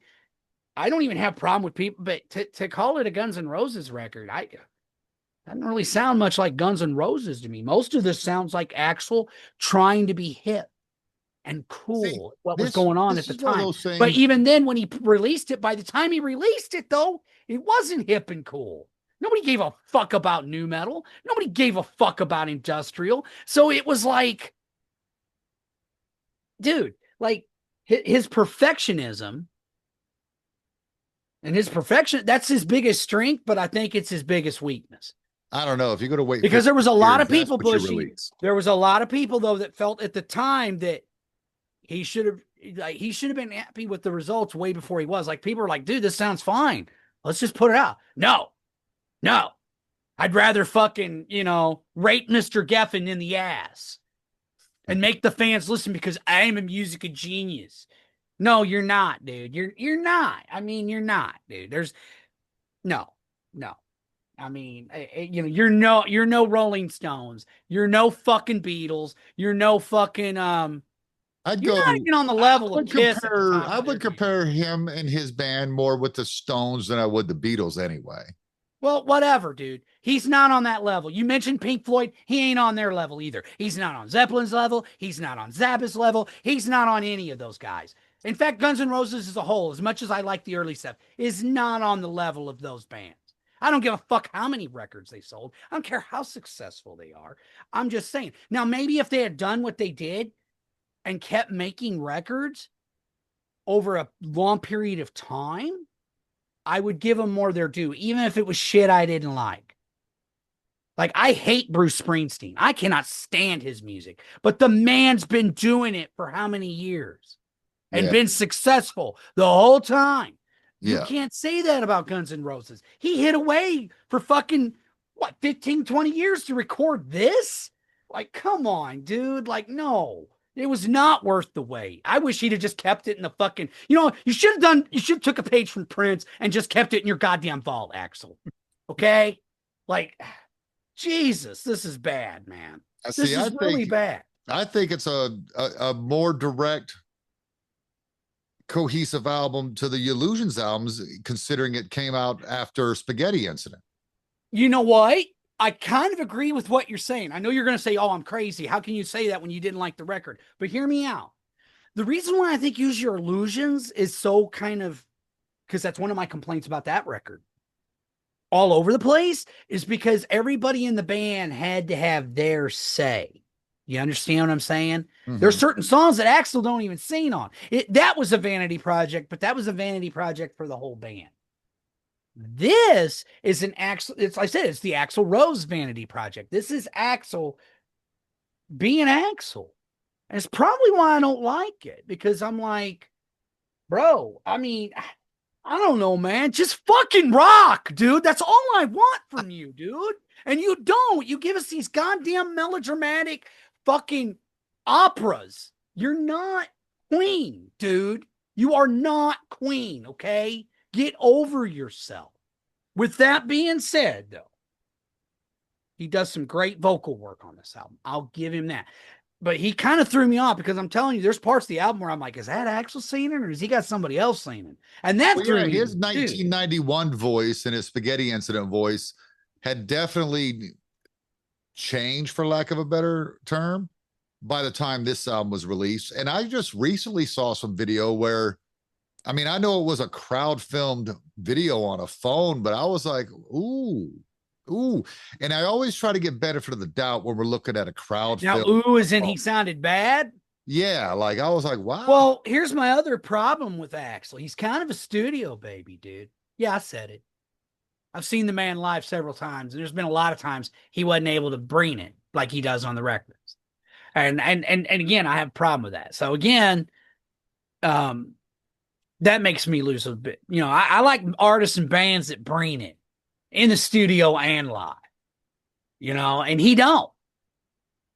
I don't even have a problem with people, but to call it a Guns N' Roses record, doesn't really sound much like Guns N' Roses to me. Most of this sounds like Axl trying to be hip and See, cool, what was this going on at this the is one of time. those But things. even then, when he released it, by the time he released it, though, it wasn't hip and cool. Nobody gave a fuck about new metal. Nobody gave a fuck about industrial. So it was like, dude, like his perfectionism and his perfection, that's his biggest strength, but I think it's his biggest weakness. I don't know if you're going to wait Because 50 there was a lot years. of That's people, what you Bushy. release. There was a lot of people, though, that felt at the time that he should have been happy with the results way before he was. Like, people were like, dude, this sounds fine. Let's just put it out. No, no. I'd rather fucking, rape Mr. Geffen in the ass and make the fans listen because I am a musical genius. No, you're not, dude. You're not. I mean, you're not, dude. There's no, no. I mean, you're no Rolling Stones. You're no fucking Beatles. You're no fucking I'd you're not go. even on the I level of would Kiss at the compare. top I of their would game. compare him and his band more with the Stones than I would the Beatles, anyway. Well, whatever, dude. He's not on that level. You mentioned Pink Floyd. He ain't on their level either. He's not on Zeppelin's level. He's not on Zappa's level. He's not on any of those guys. In fact, Guns N' Roses as a whole, as much as I like the early stuff, is not on the level of those bands. I don't give a fuck how many records they sold. I don't care how successful they are. I'm just saying. Now, maybe if they had done what they did and kept making records over a long period of time, I would give them more their due, even if it was shit I didn't like. Like, I hate Bruce Springsteen. I cannot stand his music, but the man's been doing it for how many years and Yeah, been successful the whole time. You yeah. can't say that about Guns N' Roses. He hid away for fucking, what, 15, 20 years to record this? Like, come on, dude. Like, no. It was not worth the wait. I wish he'd have just kept it in the fucking, you should have took a page from Prince and just kept it in your goddamn vault, Axel. Okay? Like, Jesus, this is bad, man. I This see. is really bad. I think it's a more direct, cohesive album to the Illusions albums, considering it came out after Spaghetti Incident. You know what? I kind of agree with what you're saying. I know you're going to say, oh, I'm crazy. How can you say that when you didn't like the record? But hear me out. The reason why I think Use Your Illusions is so kind of, because that's one of my complaints about that record, all over the place, is because everybody in the band had to have their say. You understand what I'm saying? There's Mm-hmm. certain songs that Axel don't even sing on. That was a vanity project, but that was a vanity project for the whole band. This is an Axel. It's, like I said, it's the Axel Rose vanity project. This is Axel being Axel. And it's probably why I don't like it, because I'm like, bro, I mean, I don't know, man. Just fucking rock, dude. That's all I want from you, dude. And you don't. You give us these goddamn melodramatic fucking operas. You're not Queen, dude. You are not Queen, okay? Get over yourself. With that being said, though, he does some great vocal work on this album. I'll give him that. But he kind of threw me off, because I'm telling you, there's parts of the album where I'm like, is that Axel singing, or has he got somebody else singing? And that Well, threw yeah, me his too. 1991 voice and his Spaghetti Incident voice had definitely changed, for lack of a better term, by the time this album was released. And I just recently saw some video where, I mean, I know it was a crowd filmed video on a phone, but I was like, ooh, ooh. And I always try to get benefit of the doubt when we're looking at a crowd Now, film. ooh, as in he sounded bad. Yeah, like I was like, wow. Well, here's my other problem with Axel. He's kind of a studio baby, dude. Yeah, I said it. I've seen the man live several times, and there's been a lot of times he wasn't able to bring it like he does on the records. And again, I have a problem with that. So again, um, that makes me lose a bit. I like artists and bands that bring it in the studio and live. And he don't.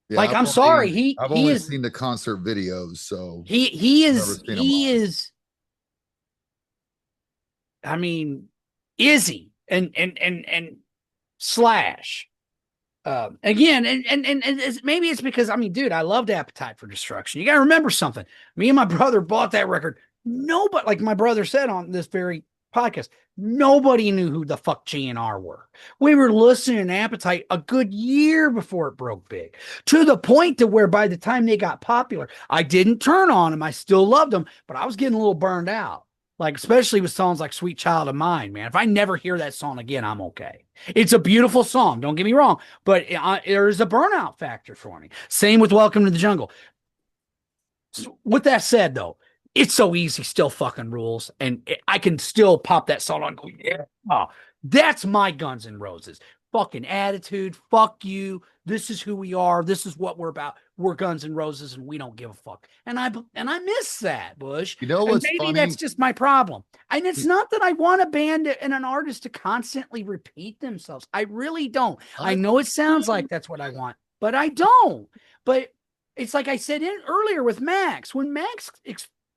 Yeah, Like, I'm sorry, he I've he only is seen the concert videos, so he I've never is seen him he live. is. I mean, Izzy and Slash. Again, and maybe it's because, I mean, dude, I loved Appetite for Destruction. You got to remember something. Me and my brother bought that record. Nobody, like my brother said on this very podcast, nobody knew who the fuck GNR were. We were listening to Appetite a good year before it broke big, to the point to where by the time they got popular, I didn't turn on them. I still loved them, but I was getting a little burned out. Like, especially with songs like Sweet Child of Mine, man. If I never hear that song again, I'm okay. It's a beautiful song, don't get me wrong, but there is a burnout factor for me. Same with Welcome to the Jungle. So with that said, though, it's so easy, still fucking rules, and I can still pop that song on and go, yeah. Oh, that's my Guns N' Roses. Fucking attitude. Fuck you. This is who we are. This is what we're about. We're Guns N' Roses, and we don't give a fuck. And I miss that, Bush. You know And what's maybe that's funny? just my problem. And it's not that I want a band and an artist to constantly repeat themselves. I really don't. I I know it sounds like that's what I want, but I don't. But it's like I said earlier with Max. When Max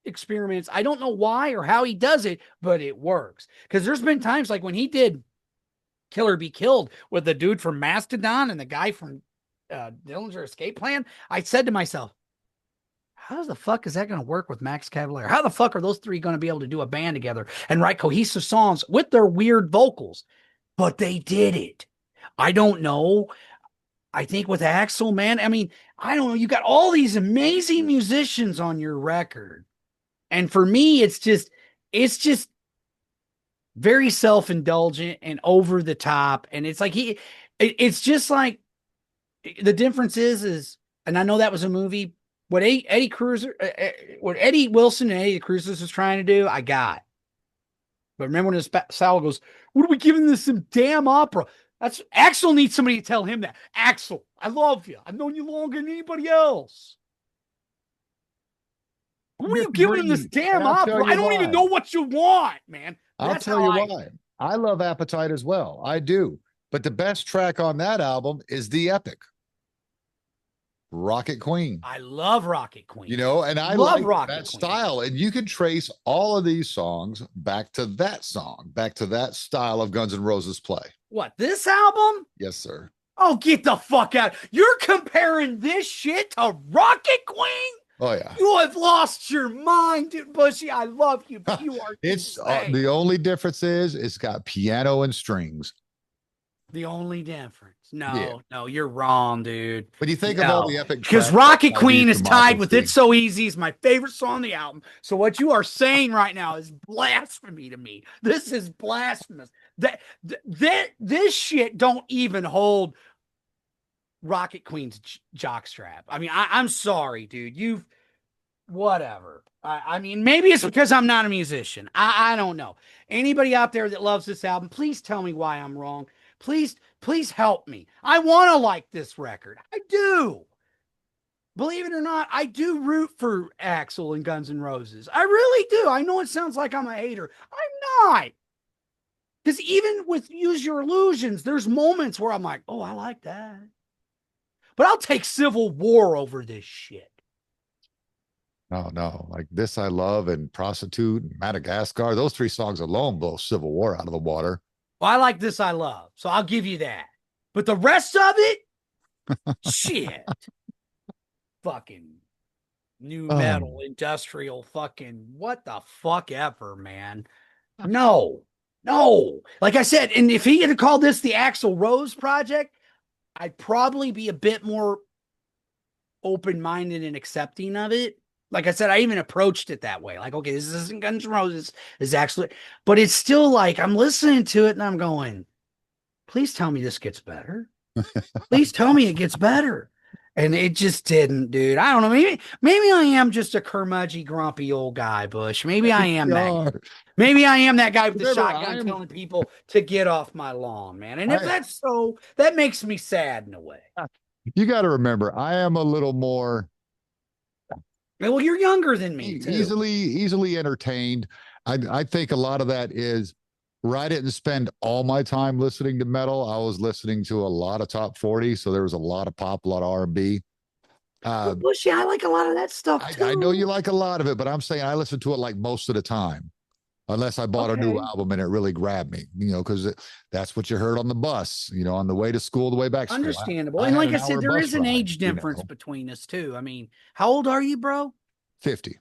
experiments. I don't know why or how he does it, but it works. Because there's been times like when he did Killer Be Killed with the dude from Mastodon and the guy from Dillinger Escape Plan, I said to myself, how the fuck is that going to work with Max Cavalera? How the fuck are those three going to be able to do a band together and write cohesive songs with their weird vocals? But they did it. I don't know. I think with Axel, man, I mean, I don't know. You got all these amazing musicians on your record. And for me, it's just very self-indulgent and over the top. And it's like it's just like the difference is, and I know that was a movie. What Eddie Wilson and Eddie Cruisers was trying to do, I got. But remember when Sal goes, "What are we giving this some damn opera?" That's Axel needs somebody to tell him that. Axel, I love you. I've known you longer than anybody else. Who are you giving him this Disagree. And damn I'll tell opera? you I don't even why. know what you want, man. I'll That's tell how you I why. I love Appetite as well. I do. But the best track on that album is the epic Rocket Queen. I love Rocket You Queen. know, and I Love like Rocket that Queen. style. And you can trace all of these songs back to that song, back to that style of Guns N' Roses play. What, this album? Yes, sir. Oh, get the fuck out. You're comparing this shit to Rocket Queen? Oh, yeah. You have lost your mind, dude. Bushy. I love you, but you are It's insane. the only difference is it's got piano and strings. The only difference. Yeah. No, you're wrong, dude. When you think of all No, the epic because tracks like Rocket Five Queen East is tied with It's Democracy, So Easy is my favorite song on the album. So what you are saying right now is blasphemy to me. This is blasphemous. This shit don't even hold Rocket Queen's jockstrap. I mean, I'm sorry, dude. You've whatever. I mean, maybe it's because I'm not a musician. I don't know. Anybody out there that loves this album, please tell me why I'm wrong. Please help me. I want to like this record. I do. Believe it or not, I do root for Axl and Guns N' Roses. I really do. I know it sounds like I'm a hater. I'm not. Because even with Use Your Illusions, there's moments where I'm like, oh, I like that. But I'll take Civil War over this shit. no, like This I Love and Prostitute and Madagascar. Those three songs alone blow Civil War out of the water. Well, I like This I Love, so I'll give you that. But the rest of it, shit. Fucking new metal, industrial, fucking what the fuck ever, man. No. Like I said, and if he had called this the Axl Rose project, I'd probably be a bit more open-minded and accepting of it. Like I said, I even approached it that way. Like, okay, this isn't Guns N' Roses. This is actually, but it's still like I'm listening to it and I'm going, please tell me this gets better. Please tell me it gets better. And it just didn't, dude. I don't know. Maybe I am just a curmudgeonly, grumpy old guy, Bush. Maybe I am that guy. Maybe I am that guy with the Remember, shotgun telling people to get off my lawn, man. And if that's so, that makes me sad in a way. You got to remember, I am a little more Well, you're younger than me, too. easily entertained. I think a lot of that is where I didn't spend all my time listening to metal. I was listening to a lot of top 40, so there was a lot of pop, a lot of R&B. Well, Bushy, I like a lot of that stuff too. I know you like a lot of it, but I'm saying I listen to it like most of the time, unless I bought a new album and it really grabbed me, because that's what you heard on the bus, on the way to school, the way back. Understandable. And like I said, there is an age difference between us too. I mean, how old are you, bro? 50.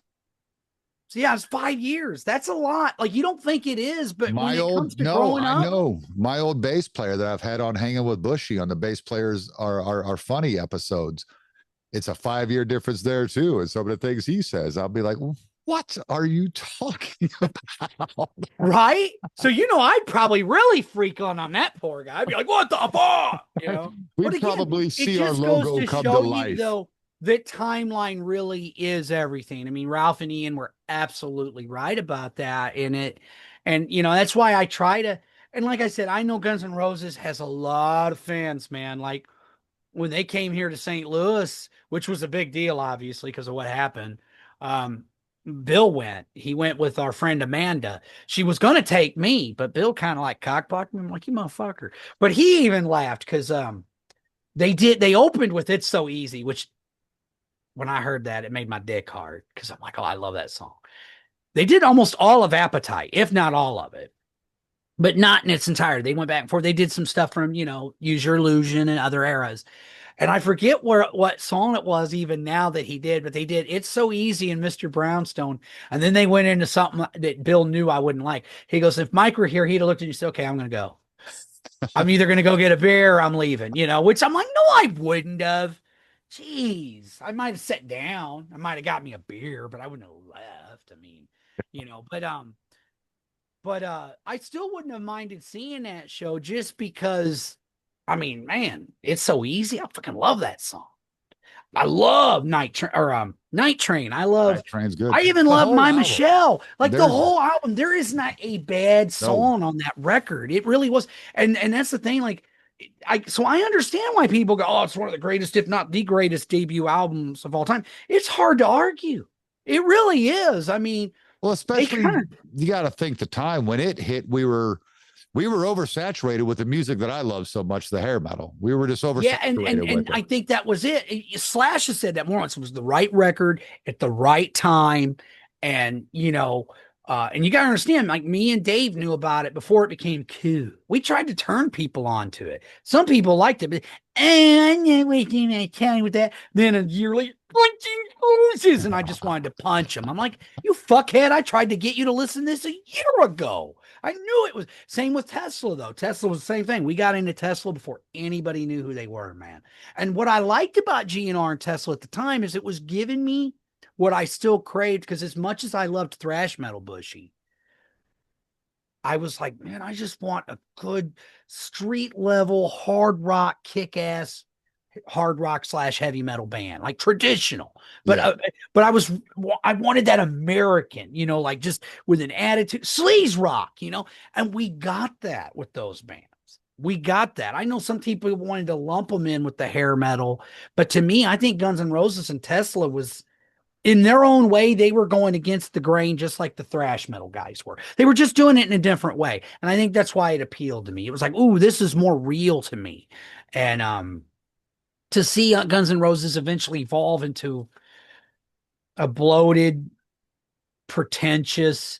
So yeah, it's 5 years. That's a lot. Like you don't think it is, but My when it old comes to no, growing I up, know my old bass player that I've had on Hanging with Bushy on the bass players are funny episodes. It's a 5-year difference there too. And some of the things he says, I'll be like, what are you talking about? right? So I'd probably really freak on that poor guy. I'd be like, what the fuck? We'd probably see our logo come to life. Though, that timeline really is everything. I mean, Ralph and Ian were absolutely right about that in it. And, that's why I try to, and like I said, I know Guns N' Roses has a lot of fans, man. Like when they came here to St. Louis, which was a big deal, obviously, because of what happened. Bill went. He went with our friend Amanda. She was going to take me, but Bill kind of like cockblocked me. I'm like, you motherfucker. But he even laughed because they opened with It's So Easy, which when I heard that, it made my dick hard because I'm like, oh, I love that song. They did almost all of Appetite, if not all of it, but not in its entirety. They went back and forth. They did some stuff from, Use Your Illusion and other eras. And I forget what song it was even now that he did, but they did It's So Easy and Mr. Brownstone. And then they went into something that Bill knew I wouldn't like. He goes, if Mike were here, he'd have looked at you and said, okay, I'm going to go. I'm either going to go get a beer or I'm leaving, which I'm like, no, I wouldn't have. Jeez, I might have sat down. I might have got me a beer, but I wouldn't have left. I mean, but I still wouldn't have minded seeing that show just because, I mean, man, it's so easy. I fucking love that song. I love Night Train. Night Train's good. I even The love whole My album. Michelle. Like the There's whole album, there is not a bad no. song on that record. It really was. And that's the thing. Like, I understand why people go, oh, it's one of the greatest, if not the greatest debut albums of all time. It's hard to argue. It really is. I mean, Well, they especially kind of you got to think the time when it hit, we were oversaturated with the music that I love so much, the hair metal. We were just Yeah, and oversaturated and with and it. I think that was it. Slash has said that more once. It was the right record at the right time, and and you gotta understand, like me and Dave knew about it before it became cool. We tried to turn people onto it. Some people liked it, but I'm not wasting my time with that. Then a year later, and I just wanted to punch him. I'm like, you fuckhead! I tried to get you to listen to this a year ago. I knew it was same with Tesla though. Tesla was the same thing. We got into Tesla before anybody knew who they were, man. And what I liked about GNR and Tesla at the time is it was giving me what I still craved because as much as I loved thrash metal Bushy, I was like, man, I just want a good street level hard rock kick-ass hard rock slash heavy metal band, like traditional. But Yeah. uh, but I wanted that American, like just with an attitude, sleaze rock, and we got that with those bands. We got that. I know some people wanted to lump them in with the hair metal, but to me, I think Guns N' Roses and Tesla was in their own way, they were going against the grain, just like the thrash metal guys were. They were just doing it in a different way. And I think that's why it appealed to me. It was like, ooh, this is more real to me. And to see Guns N' Roses eventually evolve into a bloated, pretentious.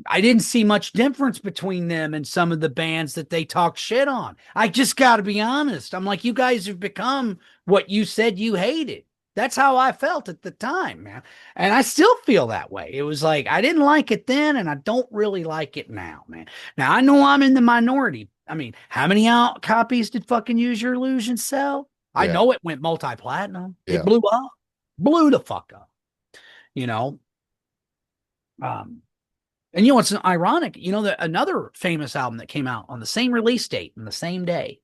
I didn't see much difference between them and some of the bands that they talk shit on. I just got to be honest. I'm like, you guys have become what you said you hated. That's how I felt at the time, man. And I still feel that way. It was like, I didn't like it then, and I don't really like it now, man. Now, I know I'm in the minority. I mean, how many out copies did fucking Use Your Illusion sell? I Yeah. know it went multi-platinum. It Yeah. blew the fuck up, you know. Um, and what's ironic, that another famous album that came out on the same release date and the same day,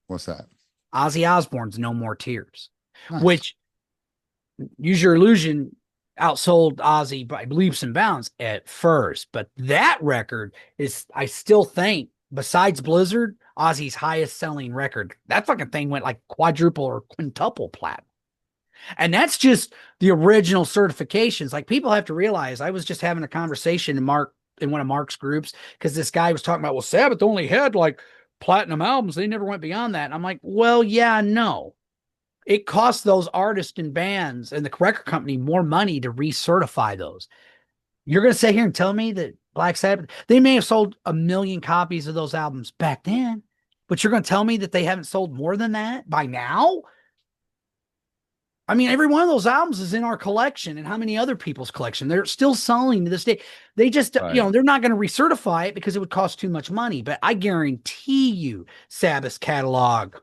What's that? Ozzy Osbourne's No More Tears, Nice. which Use Your Illusion outsold Ozzy by leaps and bounds at first. But that record is, I still think, besides Blizzard, Ozzy's highest selling record. That fucking thing went like quadruple or quintuple platinum. And that's just the original certifications. Like people have to realize I was just having a conversation in one of Mark's groups because this guy was talking about, well, Sabbath only had like platinum albums. They never went beyond that. And I'm like, well, yeah, no. It costs those artists and bands and the record company more money to recertify those. You're going to sit here and tell me that Black Sabbath, they may have sold 1 million copies of those albums back then, but you're going to tell me that they haven't sold more than that by now? I mean, every one of those albums is in our collection and how many other people's collection. They're still selling to this day. They just, Right. they're not going to recertify it because it would cost too much money. But I guarantee you, Sabbath's catalog,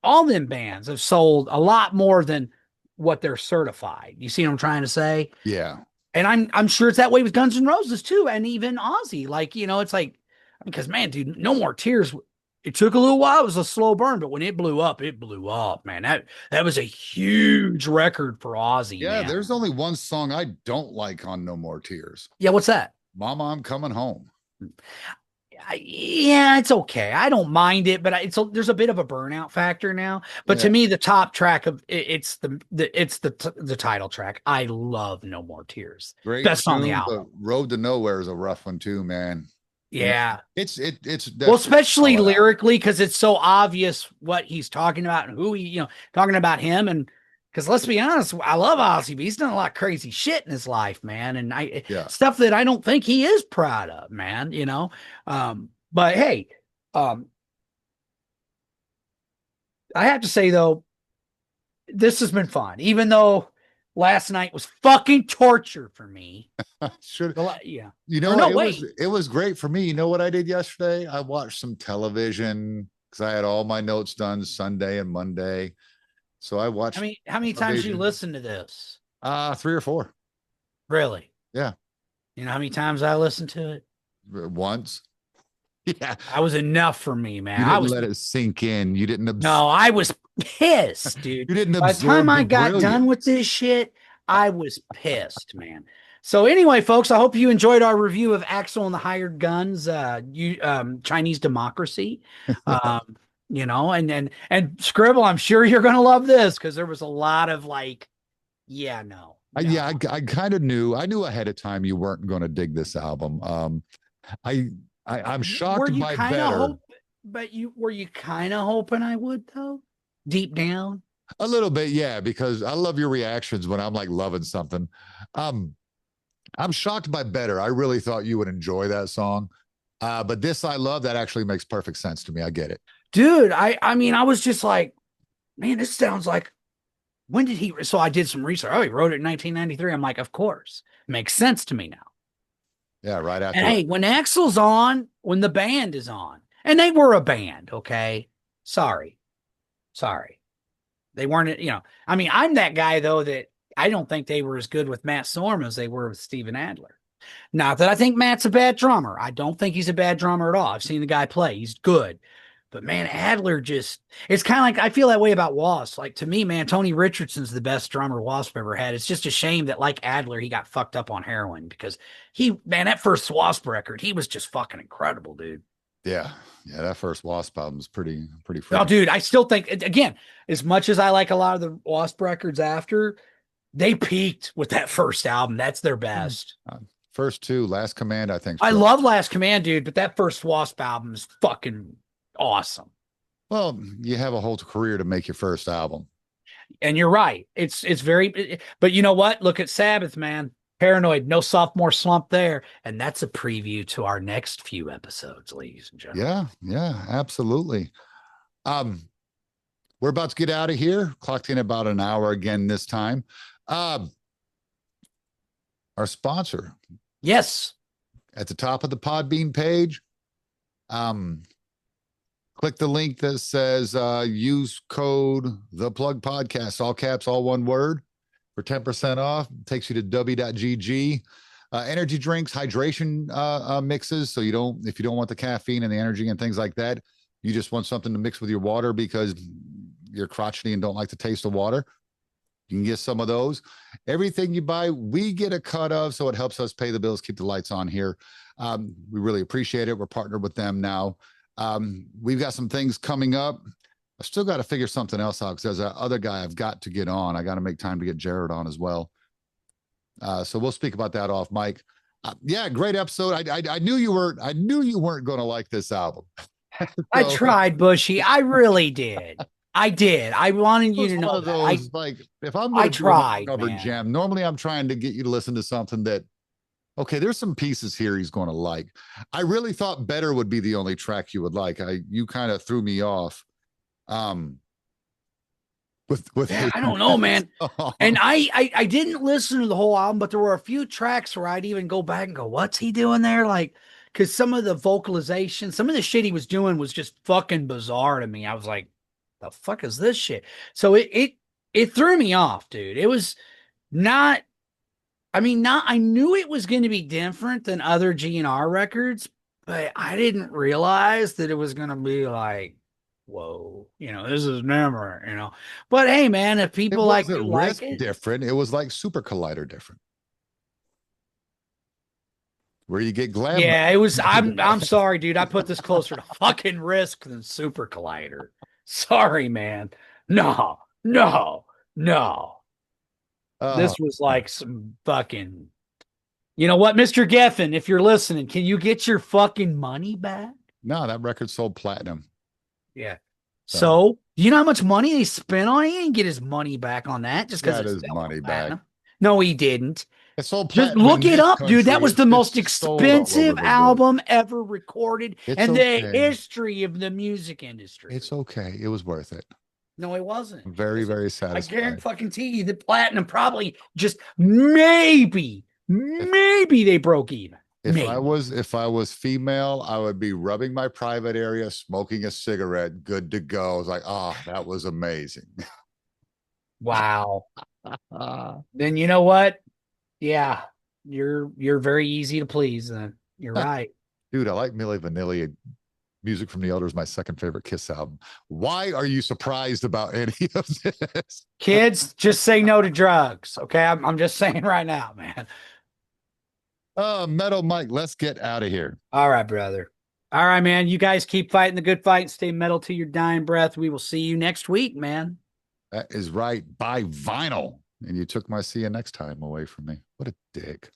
all them bands have sold a lot more than what they're certified. You see what I'm trying to say? Yeah. And I'm sure it's that way with Guns N' Roses too, and even Ozzy. Like, it's like, because man, dude, No More Tears. It took a little while. It was a slow burn, but when it blew up, man. That was a huge record for Ozzy, Yeah. man. There's only one song I don't like on No More Tears. Yeah, what's that? Mama, I'm coming home. Yeah, it's okay. I don't mind it, but there's a bit of a burnout factor now. But Yeah. to me, the top track of it's the title track. I love No More Tears. Great Best on the tune, but album. Road to Nowhere is a rough one too, man. And Yeah. it's Well, definitely a especially solid album. lyrically, because it's so obvious what he's talking about and who he, talking about him. And Because let's be honest, I love Ozzy, but he's done a lot of crazy shit in his life, man, and I Yeah. stuff that I don't think he is proud of, man. But hey, um, I have to say though, this has been fun, even though last night was fucking torture for me. Should Yeah, you know or what? no, wait. It was great for me. You know what I did yesterday? I watched some television because I had all my notes done Sunday and Monday. So I watched How many times you television. listen to this? Three or four. Really? Yeah. You know how many times I listened to it? Once. Yeah. That was enough for me, man. You I didn't was let it sink in. No, I was pissed, dude. you didn't By the time absorb the I got done with brilliance. this shit, I was pissed, man. So anyway, folks, I hope you enjoyed our review of Axel and the Hired Guns, Chinese Democracy. Um, and Scribble, I'm sure you're gonna love this because there was a lot of like, yeah, no, Yeah, no. I kind of knew. I knew ahead of time you weren't going to dig this album. I, I'm Were shocked you by kind of better. hope, but you were you kind of hoping I would though, deep down? A little bit, yeah, because I love your reactions when I'm like loving something. Um, I'm shocked by better. I really thought you would enjoy that song. But this I love that actually makes perfect sense to me. I get it. Dude, I mean, I was just like, man, this sounds like when did he? So I did some research. Oh, he wrote it in 1993. I'm like, of course, makes sense to me now. Yeah, right And after. hey, when Axel's on, when the band is on, and they were a band, okay. Sorry, sorry, they weren't. I mean, I'm that guy though that I don't think they were as good with Matt Sorum as they were with Steven Adler. Not that I think Matt's a bad drummer. I don't think he's a bad drummer at all. I've seen the guy play. He's good. But man, Adler just, it's kind of like, I feel that way about Wasp. Like to me, man, Tony Richardson's the best drummer Wasp ever had. It's just a shame that like Adler, he got fucked up on heroin because man, that first Wasp record, he was just fucking incredible, dude. Yeah, yeah, that first Wasp album is pretty Oh, freaking. dude, I still think, again, as much as I like a lot of the Wasp records after, they peaked with that first album. That's their best. Uh, First two, Last Command, I think. I love Last Command, dude, but that first Wasp album is fucking awesome. Well, you have a whole career to make your first album. And you're right. It's very, but you know what? Look at Sabbath, man. Paranoid, no sophomore slump there. And that's a preview to our next few episodes, ladies and gentlemen. Yeah, yeah, absolutely. Um, we're about to get out of here. Clocked in about an hour again this time. Um, our sponsor Yes. at the top of the Podbean page. Um, click the link that says use code the plug podcast, all caps, all one word for 10% off. It takes you to w.gg. Energy drinks, hydration mixes. So if you don't want the caffeine and the energy and things like that, you just want something to mix with your water because you're crotchety and don't like the taste of water. You can get some of those. Everything you buy, we get a cut of, so it helps us pay the bills, keep the lights on here. We really appreciate it. We're partnered with them now. We've got some things coming up. I still got to figure something else out because there's that other guy I've got to get on. I got to make time to get Jared on as well. So we'll speak about that off mic. Yeah, great episode. I knew you weren't. I knew you weren't going to like this album. I So tried, Bushy. I really did. I did. I wanted it you was to one know of that. I those like if I'm going I to do a tried, hangover man. jam, normally I'm trying to get you to listen to something that okay, there's some pieces here he's going to like. I really thought Better would be the only track you would like. You kind of threw me off. Um, with Yeah, I hating don't know, that man. And song. I didn't listen to the whole album, but there were a few tracks where I'd even go back and go, "What's he doing there?" Like, because some of the vocalization, some of the shit he was doing was just fucking bizarre to me. I was like, "The fuck is this shit?" So it threw me off, dude. It was not. I mean, not. I knew it was going to be different than other GNR records, but I didn't realize that it was going to be like, whoa, this is never, But hey, man, if It people like wasn't you like Risk it, different. It was like Super Collider different, where you get glam. yeah, it was. I'm sorry, dude. I put this closer to fucking Risk than Super Collider. Sorry, man. No, no, no. Oh, This was like some fucking. You know what, Mr. Geffen, if you're listening, can you get your fucking money back? no, that record sold platinum. Yeah. So So You know how much money they spent on it? He didn't get his money back on that just because Got it's his selling money back. platinum. No, he didn't. It sold Just platinum in look it this up, dude. That country. was the It's most sold all over expensive the world. album ever recorded It's in the okay. history of the music industry. It's okay. It was worth it. No, it wasn't. I'm very, Because very I guarantee satisfied. fucking you that platinum probably just maybe, If maybe they broke even. Maybe. if I was female, I would be rubbing my private area, smoking a cigarette, good to go. I was like, oh, that was amazing. Wow. Then you know what? Yeah, you're very easy to please. Then you're right. Dude, I like Milli Vanilli. Music from the Elder is my second favorite Kiss album. Why are you surprised about any of this? Kids, just say no to drugs. Okay, I'm just saying right now, man. Metal Mike, let's get out of here. All right, brother. All right, man. You guys keep fighting the good fight. Stay metal to your dying breath. We will see you next week, man. That is right. Buy vinyl. And you took my see you next time away from me. What a dick.